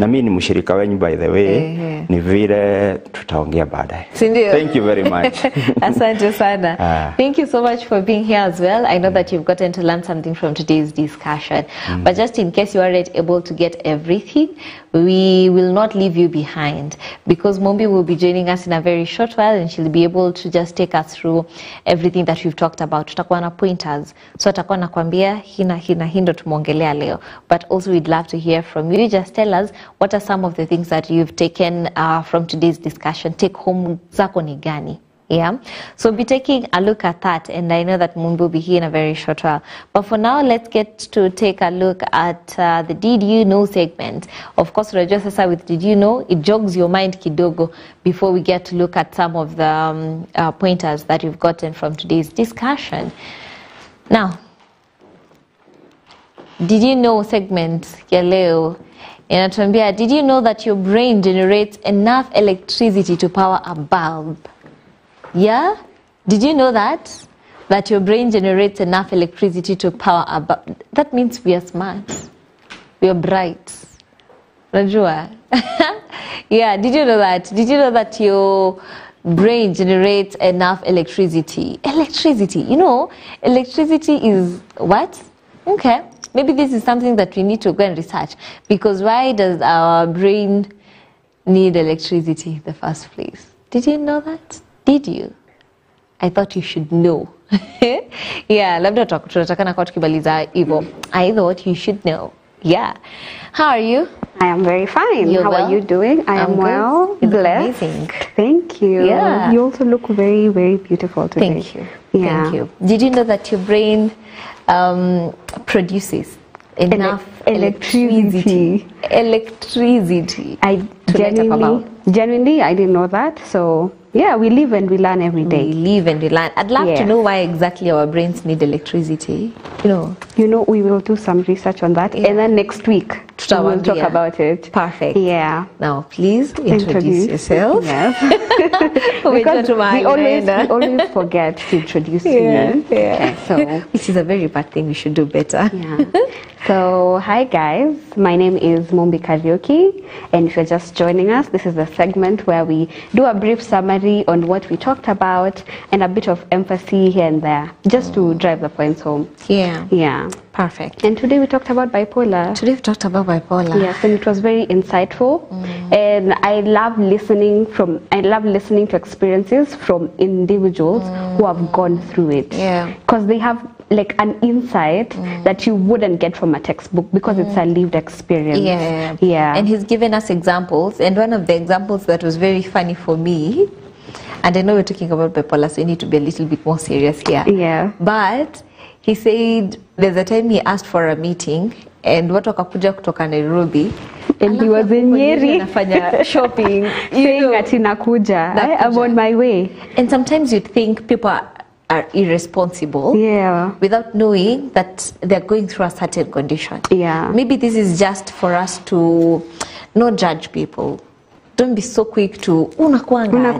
Na mimi ni mshirika wenyu by the way, ni vile tutaongea baadaye. Thank you very much. Asante sana. Thank you so much for being here as well. I know that you've gotten to learn something from today's discussion. But just in case you aren't able to get everything, we will not leave you behind, because Mombi will be joining us in a very short while, and she'll be able to just take us through everything that we've talked about. Tutakuwa na pointers, so atakuwa nakwambia hii ndo tumeongelea leo. But also we'd love to hear from you. Just tell us what are some of the things that you've taken from today's discussion. Take home zako ni gani? So be taking a look at that, and I know that Mumbi will be here in a very short while. But for now, let's get to take a look at the Did You Know segment. Of course, unajua sasa with Did You Know, it jogs your mind kidogo before we get to look at some of the pointers that you've gotten from today's discussion. Now, Did You Know segment ya leo inatuambia, did you know that your brain generates enough electricity to power a bulb? Yeah? Did you know that? That your brain generates enough electricity to power a bulb? That means we are smart. We are bright. Unajua? Yeah, did you know that? Did you know that your brain generates enough electricity? Electricity. You know, electricity is what? Okay. Maybe this is something that we need to go and research. Because why does our brain need electricity in the first place? Did you know that? Did you? I thought you should know. Yeah, labda tunatakana kwa tukibaliza hivyo. I thought you should know. Yeah. How are you? I am very fine. You're How well? are you doing? I am good. well. It's Blessed. amazing. Thank you. Yeah. You also look very, very beautiful today. Thank you. Yeah. Thank you. Did you know that your brain produces enough electricity? I genuinely, I didn't know that. So yeah, we live and we learn every day. We live and we learn. I'd love to know why exactly our brains need electricity. You know, we will do some research on that, and then next week we will talk about it. Perfect. Yeah. Now, please introduce yourself. Yes. Because we always forget to introduce you. Yeah. Okay, so which is a very bad thing. We should do better. Yeah. So, hi guys, my name is Mombi Karaoke, and if you're just joining us, this is the segment where we do a brief summary on what we talked about and a bit of emphasis here and there, just to drive the points home. Yeah. Perfect. And today we talked about bipolar. Today we talked about bipolar. Yes, and it was very insightful. And I love listening to experiences from individuals who have gone through it. Yeah. Because they have like an insight that you wouldn't get from a textbook, because it's a lived experience. Yeah. And he's given us examples, and one of the examples that was very funny for me, and I know we're talking about bipolar, so you need to be a little bit more serious here. Yeah. But he said there's a time he asked for a meeting, and watu wakakuja kutoka Nairobi, and he was in Nyeri anafanya shopping, saying ati nakuja, I'm on my way. And sometimes you'd think people are irresponsible, without knowing that they're going through a certain condition. Yeah. Maybe this is just for us to not judge people, don't be so quick to unakwanga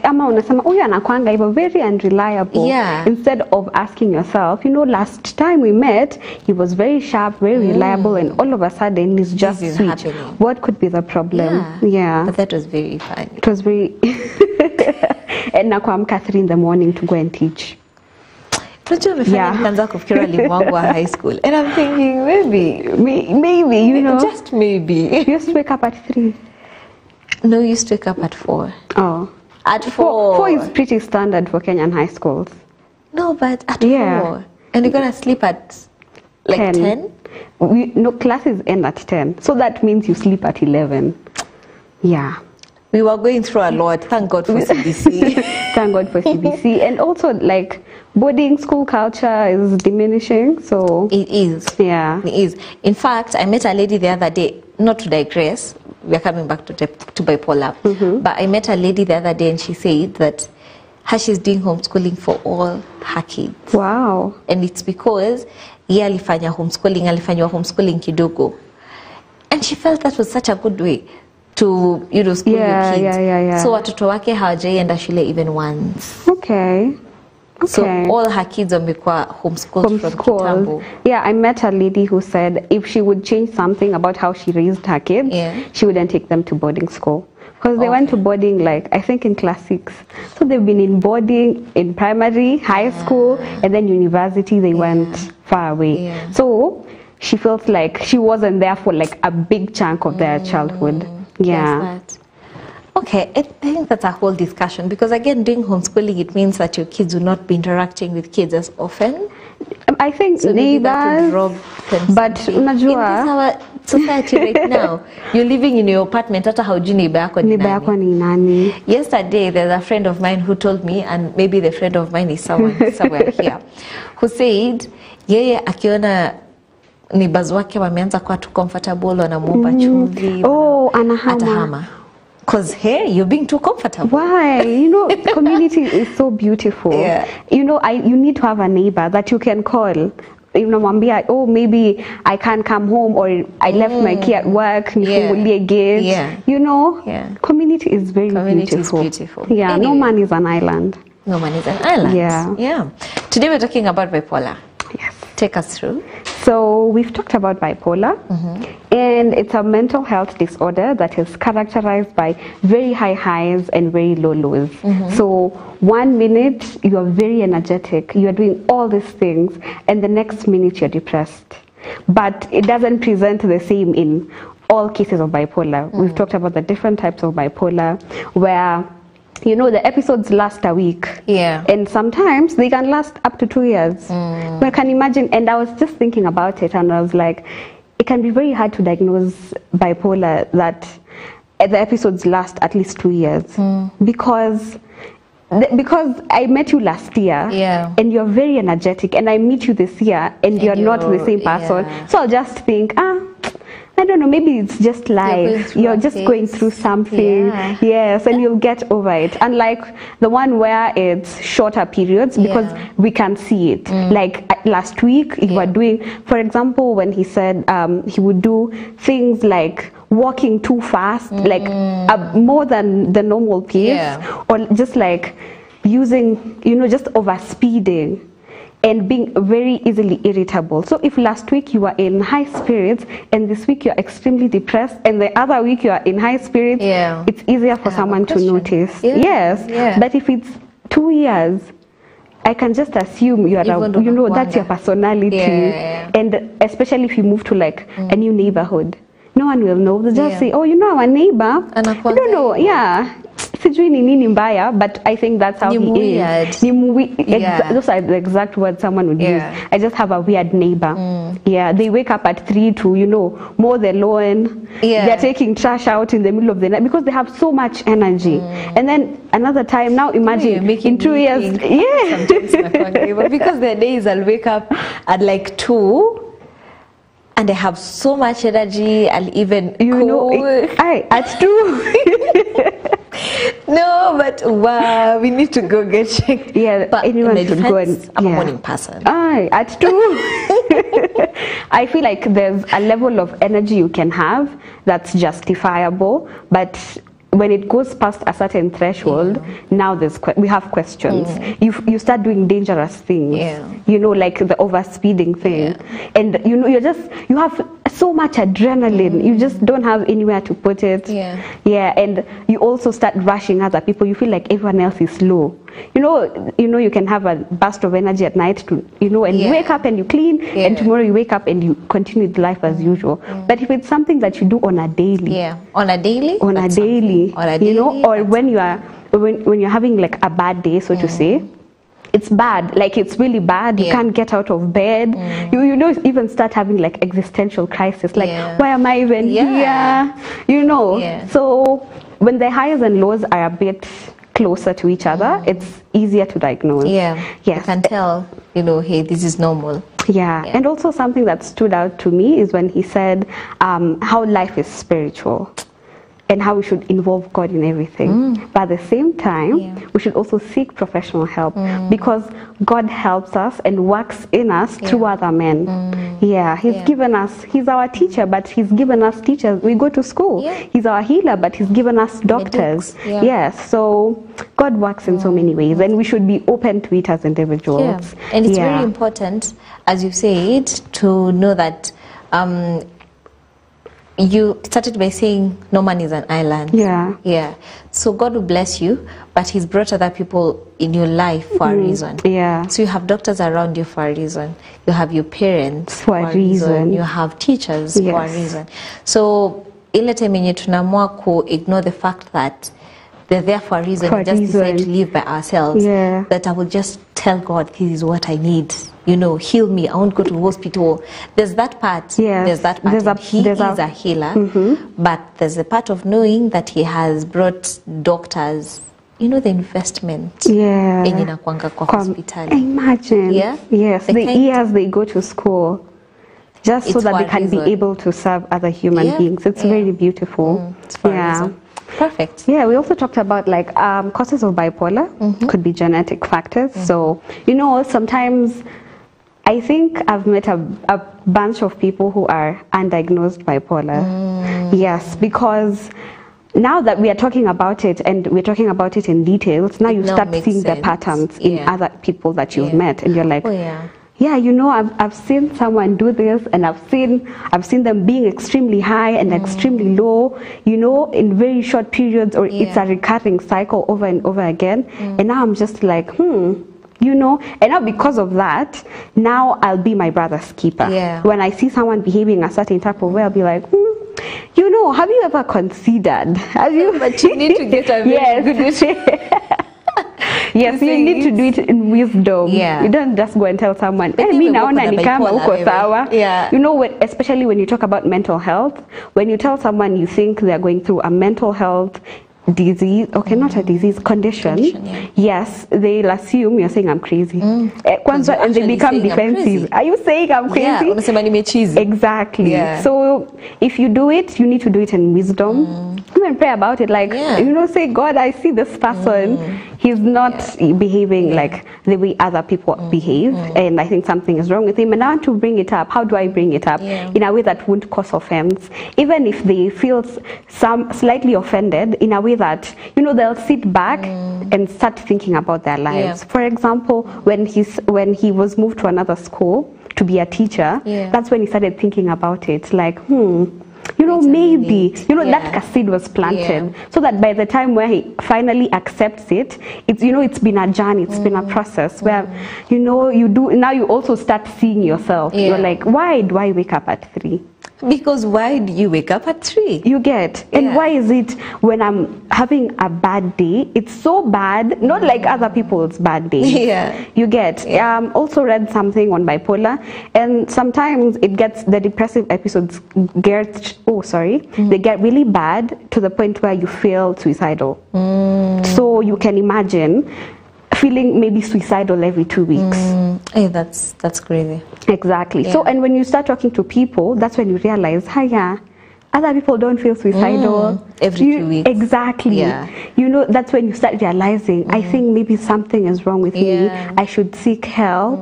ama unasema huyu anakwanga hivyo, very unreliable. Instead of asking yourself, you know, last time we met he was very sharp, very reliable, and all of a sudden he's just sweet. Happening. What could be the problem? But that was very funny. It was very and nakuamka 3 in the morning to go and teach. Nikaanza kufikiria limwangu wa high school, and I'm thinking maybe you know, just maybe you used to wake up at 3. No, you used to wake up at 4. Oh, at 4. 4 is pretty standard for Kenyan high schools. No, but at 4, and you're gonna sleep at like 10. No, classes end at 10, so that means you sleep at 11. Yeah. We were going through a lot. Thank God for CBC. Thank God for CBC. And also, like, boarding school culture is diminishing, so... It is. Yeah. It is. In fact, I met a lady the other day, not to digress, we are coming back to bipolar, but I met a lady the other day and she said that she's doing homeschooling for all her kids. Wow. And it's because alifanywa homeschooling kidogo. And she felt that was such a good way to, you know, school your kids. So watoto wake hawajaienda shule even once. Okay. So all her kids wamekuwa homeschooled from kitambo. Yeah, I met a lady who said if she would change something about how she raised her kids, she wouldn't take them to boarding school. Because they went to boarding, like, I think in class 6. So they've been in boarding in primary, high school, and then university, they went far away. So she felt like she wasn't there for like a big chunk of their childhood. Yeah. Okay, I think that's a whole discussion, because again, doing homeschooling, it means that your kids will not be interacting with kids as often. I think so neighbors, but unajua, in our society right now, you're living in your apartment, hata haujui neighbor yako ni nani. Yesterday, there's a friend of mine who told me, and maybe the friend of mine is somewhere here, who said, yeye akiona neighbors wake wameanza kuwa too comfortable, wanamuomba chumvi, atahama. Because here you're being too comfortable. Why? You know, community is so beautiful. You know, you need to have a neighbor that you can call. You know, mwambia, oh, maybe I can't come home, or I left my key at work, nifungulie gate. You know, community is very beautiful. Yeah, anyway. No man is an island. No man is an island. Yeah. Today we're talking about bipolar. Yes. Take us through. So we've talked about bipolar, and it's a mental health disorder that is characterized by very high highs and very low lows. So 1 minute you are very energetic, you are doing all these things, and the next minute you're depressed. But it doesn't present the same in all cases of bipolar. We've talked about the different types of bipolar, where, you know, the episodes last a week. And sometimes they can last up to 2 years. I can imagine, and I was just thinking about it, and I was like, it can be very hard to diagnose bipolar that the episodes last at least 2 years. Because I met you last year, and you're very energetic, and I meet you this year, and you're not the same person. So I'll just think, I don't know, maybe it's just life. You're just going through something. Yes, and you'll get over it. Unlike the one where it's shorter periods, because we can see it. Like last week, you were doing, for example, when he said he would do things like walking too fast, like more than the normal pace, or just like using, you know, just over speeding and being very easily irritable. So if last week you were in high spirits and this week you're extremely depressed, and the other week you are in high spirits, it's easier for someone to notice. But if it's 2 years, I can just assume you are, you know, that's your personality. And especially if you move to like a new neighborhood, no one will know. They'll just say, oh, you know, our neighbor. I don't know. Sijui ni nini mbaya, but I think that's how he is. Those are the exact words someone would use. I just have a weird neighbor. They wake up at 3 to, you know, mow the lawn. They're taking trash out in the middle of the night because they have so much energy. And then another time, now imagine in 2 years. Because there are days I'll wake up at like 2. And I have so much energy, I'll even at 2. No, but wow, we need to go get checked. But anyone should go and I'm a morning person. At 2. I feel like there's a level of energy you can have that's justifiable, but when it goes past a certain threshold, now we have questions. You start doing dangerous things, you know, like the overspeeding thing, and you know, you have so much adrenaline, you just don't have anywhere to put it. And you also start rushing other people. You feel like everyone else is slow. You know, you can have a burst of energy at night to, you know, and you wake up and you clean, and tomorrow you wake up and you continue with life as usual. But if it's something that you do on a daily, you know, or when you're having like a bad day, so to say, it's bad, like it's really bad. You can't get out of bed. You know, even start having like existential crisis, like why am I even here? You know, so when the highs and lows are a bit closer to each other, it's easier to diagnose. You can tell, you know, hey, this is normal. And also something that stood out to me is when he said how life is spiritual and how we should involve God in everything. But at the same time, we should also seek professional help, because God helps us and works in us through other men. He's given us, he's our teacher, but he's given us teachers. We go to school. He's our healer, but he's given us doctors. So God works in so many ways, and we should be open to it as individuals. And it's very important, as you said, to know that you started by saying no man is an island. So God will bless you, but he's brought other people in your life for a reason. So you have doctors around you for a reason. You have your parents for a reason. You have teachers for a reason. So ile time yenye tunaamua ku ignore the fact that they're there for a reason, we just decide to live by ourselves, that I will just tell God, this is what I need. You know, heal me. I won't go to the hospital. There's that part. There's that part. He is a healer. But there's a part of knowing that he has brought doctors. You know, the investment. Inakwanga kwa hospitali. Imagine. The years they go to school just so that they can be able to serve other human beings. It's very beautiful. Perfect. We also talked about like causes of bipolar. Could be genetic factors. So, you know, sometimes I think I've met a bunch of people who are undiagnosed bipolar. Because now that we are talking about it, and we're talking about it in details, now you start seeing the patterns in other people that you've met, and you're like, you know, I've seen someone do this, and I've seen them being extremely high and extremely low, you know, in very short periods, or it's a recurring cycle over and over again. And now I'm just like, you know, and now because of that, now I'll be my brother's keeper. When I see someone behaving a certain type of way, I'll be like, you know, have you ever considered? But you need to get a very good Yes, you need to do it in wisdom. You don't just go and tell someone, mi naona ni kama uko sawa. You know, especially when you talk about mental health, when you tell someone you think they're going through a mental health disease, not a disease, condition, yes, they'll assume you're saying I'm crazy. Kwanza, and they become defensive. Are you saying I'm crazy? Exactly. So if you do it, you need to do it in wisdom. Even pray about it, like, you know, say, God, I see this person, he's not behaving like the way other people behave, and I think something is wrong with him, and I want to bring it up. How do I bring it up in a way that won't cause offense, even if they feel slightly offended, in a way that, you know, they'll sit back and start thinking about their lives. For example, when he was moved to another school to be a teacher, that's when he started thinking about it, like, you know, maybe, you know, that seed was planted, so that by the time where he finally accepts it, it's, you know, it's been a journey, it's been a process where, you know, now you also start seeing yourself. You're like, why do I wake up at 3? Because why do you wake up at 3? You get. And why is it when I'm having a bad day, it's so bad, not like other people's bad days. You get. Also read something on bipolar, and sometimes it gets, the depressive episodes get, they get really bad to the point where you feel suicidal. So you can imagine feeling maybe suicidal every 2 weeks. Hey, that's crazy. Exactly. So, and when you start talking to people, that's when you realize, other people don't feel suicidal. Every 2 weeks. Exactly. Yeah. You know, that's when you start realizing, I think maybe something is wrong with me. I should seek help.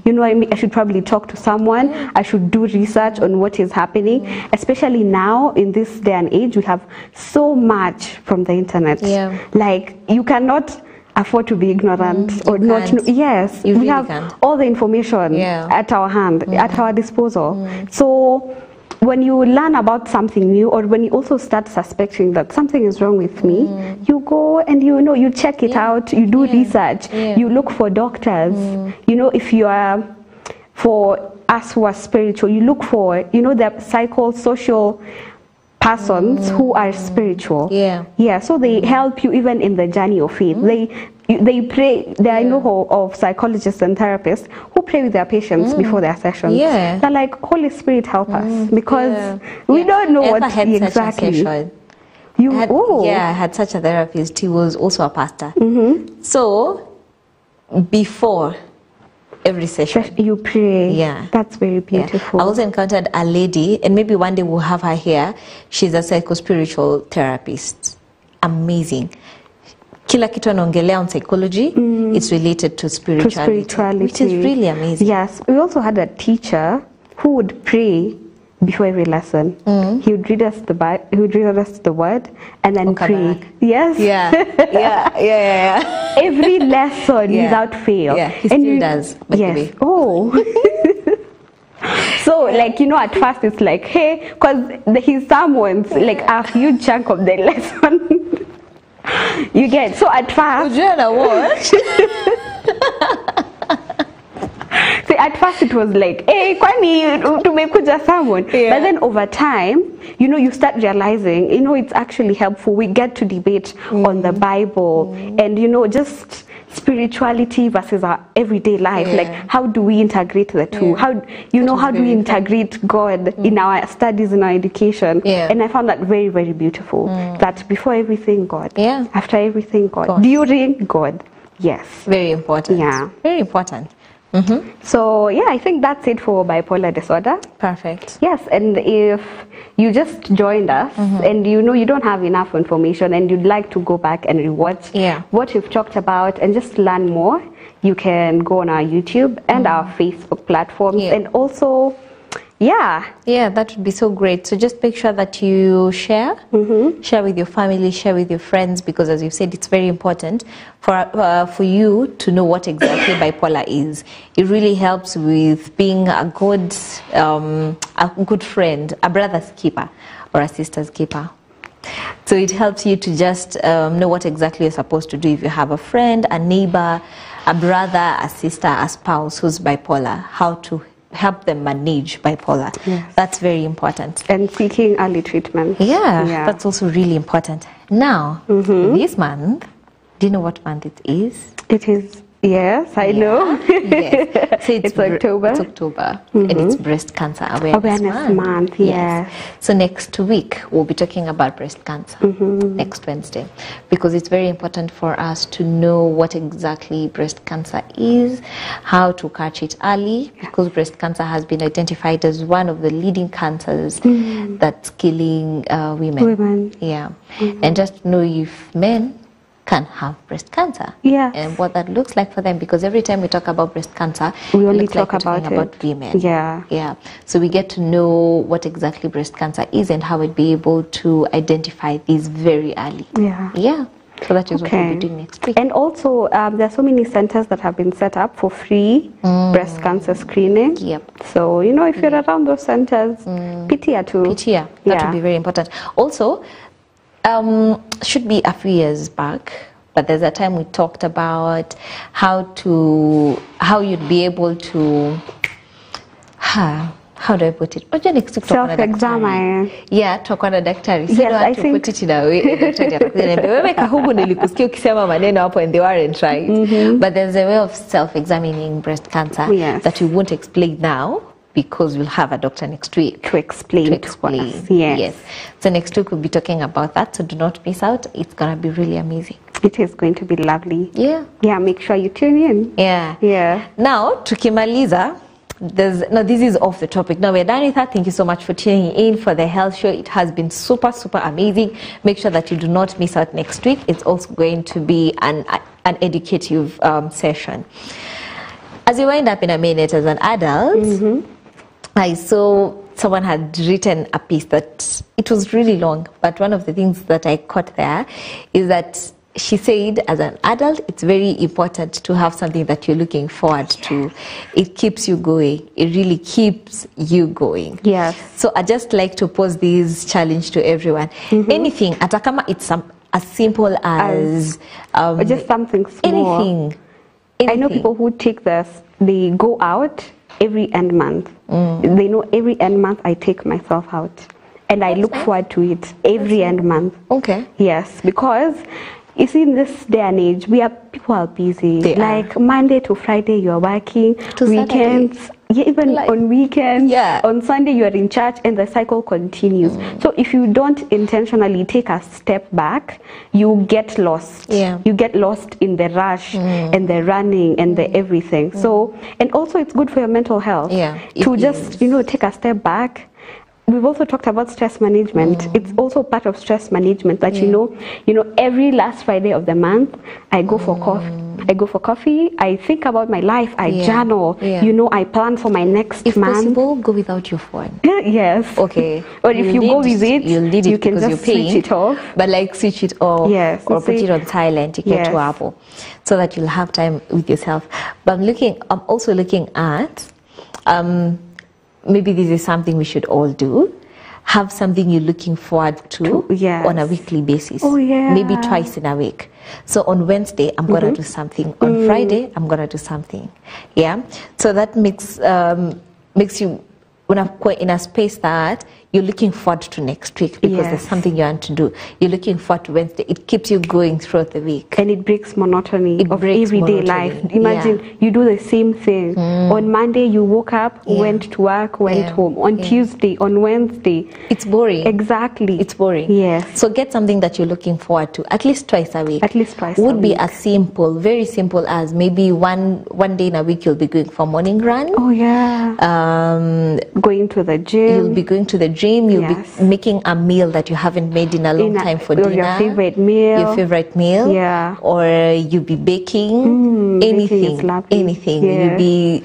You know, I should probably talk to someone. I should do research on what is happening. Especially now, in this day and age, we have so much from the internet. Like, you cannot afford to be ignorant or not know. Yes, You we really have can't. all the information at our hand, at our disposal. So when you learn about something new, or when you also start suspecting that something is wrong with me, you go and you check it out, you do research, you look for doctors. You know, if you are, for us who are spiritual, you look for, the psychosocial persons who are spiritual. So they help you even in the journey of faith. They pray. I know of psychologists and therapists who pray with their patients before their sessions. They're like, Holy Spirit, help us, because we don't know what exactly. I had such a therapist. He was also a pastor. So before every session, you pray. That's very beautiful. I also encountered a lady, and maybe one day we'll have her here. She's a psycho-spiritual therapist. Amazing. Kila kitu anaongelea on psychology, it's related to spirituality, which is really amazing. Yes, we also had a teacher who would pray before every lesson. He would read us the Bible, he would read us the word, and then pray. Yes. Every lesson without fail. He still does. By the way. So, like, at first it's like, hey, because his sermons, like, a huge chunk of the lesson. You get, so at first, would you watch? So at first it was like, hey, kwani tumekuja sermon. But then over time, you start realizing, it's actually helpful. We get to debate on the Bible and, just spirituality versus our everyday life. Like, how do we integrate the two? How do we integrate God in our studies, in our education? And I found that very, very beautiful. That before everything, God. After everything, God. During, God. Yes. Very important. Very important. So I think that's it for bipolar disorder. Perfect. Yes, and if you just joined us and you don't have enough information and you'd like to go back and rewatch what we've talked about and just learn more, you can go on our YouTube and our Facebook platforms and also that would be so great. So just make sure that you share with your family, share with your friends, because as you've said, it's very important for you to know what exactly bipolar is. It really helps with being a good friend, a brother's keeper or a sister's keeper. So it helps you to just know what exactly you're supposed to do if you have a friend, a neighbor, a brother, a sister, a spouse who's bipolar, how to help them manage bipolar. That's very important. And seeking early treatment. That's also really important. Now, this month, do you know what month it is? It is, yes, I know. So it's October. It's October, and it's Breast Cancer Awareness Month. Yes. So next week, we'll be talking about breast cancer, next Wednesday, because it's very important for us to know what exactly breast cancer is, how to catch it early, because breast cancer has been identified as one of the leading cancers that's killing women. And just know if men can have breast cancer and what that looks like for them, because every time we talk about breast cancer, we only talk about women. So we get to know what exactly breast cancer is and how we'd be able to identify these very early. So that is what we'll be doing next week. And also, there are so many centers that have been set up for free breast cancer screening. So, if you're around those centers, PTA too. PTA, that would be very important. Also, should be a few years back, but there's a time we talked about how you'd be able to how do I put it? Self-examine. Tutakuwa na daktari. Yes, I think. Put it in a way. Daktari atakuja wewe kahugu nilikusikia ukisema maneno hapo and they weren't right. But there's a way of self-examining breast cancer that we won't explain now, because we'll have a doctor next week to explain. Yes. So next week we'll be talking about that. So do not miss out. It's gonna be really amazing. It is going to be lovely. Yeah. Make sure you tune in. Now tukimaliza, this is off the topic. Now we're done with that. Thank you so much for tuning in for the health show. It has been super, super amazing. Make sure that you do not miss out next week. It's also going to be an educative session. As we wind up in a minute, as an adult, I saw someone had written a piece that it was really long, but one of the things that I caught there is that she said, as an adult, it's very important to have something that you're looking forward to. It keeps you going. It really keeps you going. Yes. So I just like to pose this challenge to everyone. Anything, atakama, it's as simple as just something small. Anything. I know people who take this, they go out every end month. They know every end month I take myself out. And I look forward to it every end month. Okay. Yes, because you see, in this day and age, people are busy. Like Monday to Friday, you're working. Weekends, even on weekends. On Sunday, you are in church, and the cycle continues. So if you don't intentionally take a step back, you get lost. You get lost in the rush and the running and the everything. So, and also it's good for your mental health to just take a step back. We've also talked about stress management. It's also part of stress management that you know every last Friday of the month I go for coffee. I think about my life. I journal. I plan for my next month. If possible, go without your phone. Yes. Okay. Or if you go with it, you can just switch it off. But like switch it off. Yes. Or put it on silent. Get to Apple, so that you'll have time with yourself. But I'm also looking at. Maybe this is something we should all do. Have something you're looking forward to on a weekly basis. Maybe twice in a week. So on Wednesday, I'm going to do something. On Friday, I'm going to do something. Yeah. So that makes you in a space that you're looking forward to next week because there's something you want to do. You're looking forward to Wednesday. It keeps you going throughout the week. And it breaks monotony of everyday life. Imagine you do the same thing. On Monday, you woke up, went to work, went home. On Tuesday, on Wednesday. It's boring. Exactly. It's boring. Yes. So get something that you're looking forward to at least twice a week. At least twice Would be as simple, very simple as maybe one day in a week you'll be going for morning run. Oh, yeah. Going to the gym. You'll be going to the gym. You'll be making a meal that you haven't made in a long time for dinner. Your favorite meal. Your favorite meal. Yeah. Or you'll be baking. Anything. Anything. You'll be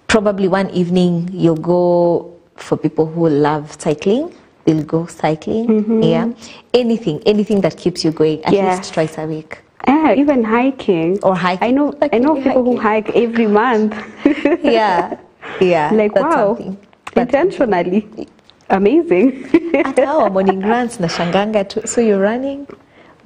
probably one evening you'll go for people who love cycling. They'll go cycling. Yeah. Anything that keeps you going at least twice a week. Yeah, even hiking. Or hiking. I know people who hike every month. Yeah. Like wow. Intentionally. Amazing. At our morning runs na shanganga too. So you're running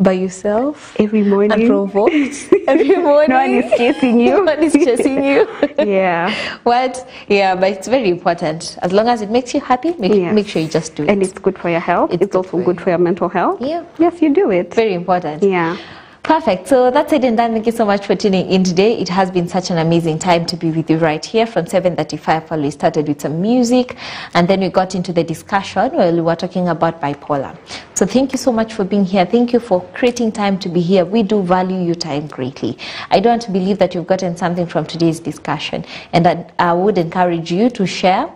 by yourself every morning, unprovoked. Every morning, no one is chasing you. No one is chasing you. Yeah. What? Yeah, but it's very important. As long as it makes you happy, make sure you just do it. And it's good for your health. It's also good for your mental health. Yeah. Yes, you do it. Very important. Yeah. Perfect. So that's it and done. Thank you so much for tuning in today. It has been such an amazing time to be with you right here from 7:35. We started with some music and then we got into the discussion where we were talking about bipolar. So thank you so much for being here. Thank you for creating time to be here. We do value your time greatly. I don't believe that you've gotten something from today's discussion, and I would encourage you to share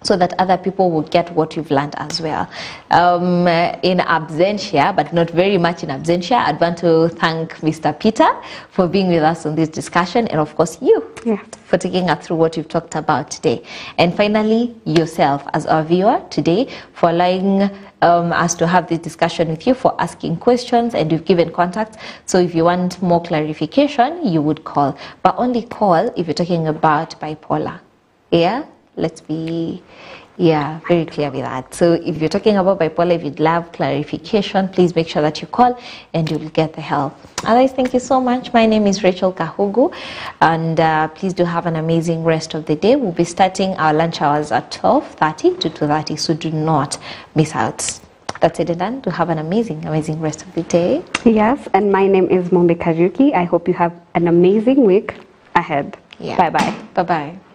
so that other people will get what you've learned as well. In absentia, but not very much in absentia, I'd want to thank Mr. Peter for being with us on this discussion, and of course you for taking us through what you've talked about today. And finally, yourself as our viewer today for allowing us to have this discussion with you, for asking questions, and you've given contacts. So if you want more clarification, you would call, but only call if you're talking about bipolar. Yeah? Let's be very clear with that. So if you're talking about bipolar, if you'd love clarification, please make sure that you call and you'll get the help. Otherwise, thank you so much. My name is Rachel Kahugu, and please do have an amazing rest of the day. We'll be starting our lunch hours at 12:30 to 2:30, so do not miss out. That's it and done. Do have an amazing rest of the day. Yes, and my name is Mombe Kariuki. I hope you have an amazing week ahead. Yeah. Bye-bye. Bye-bye.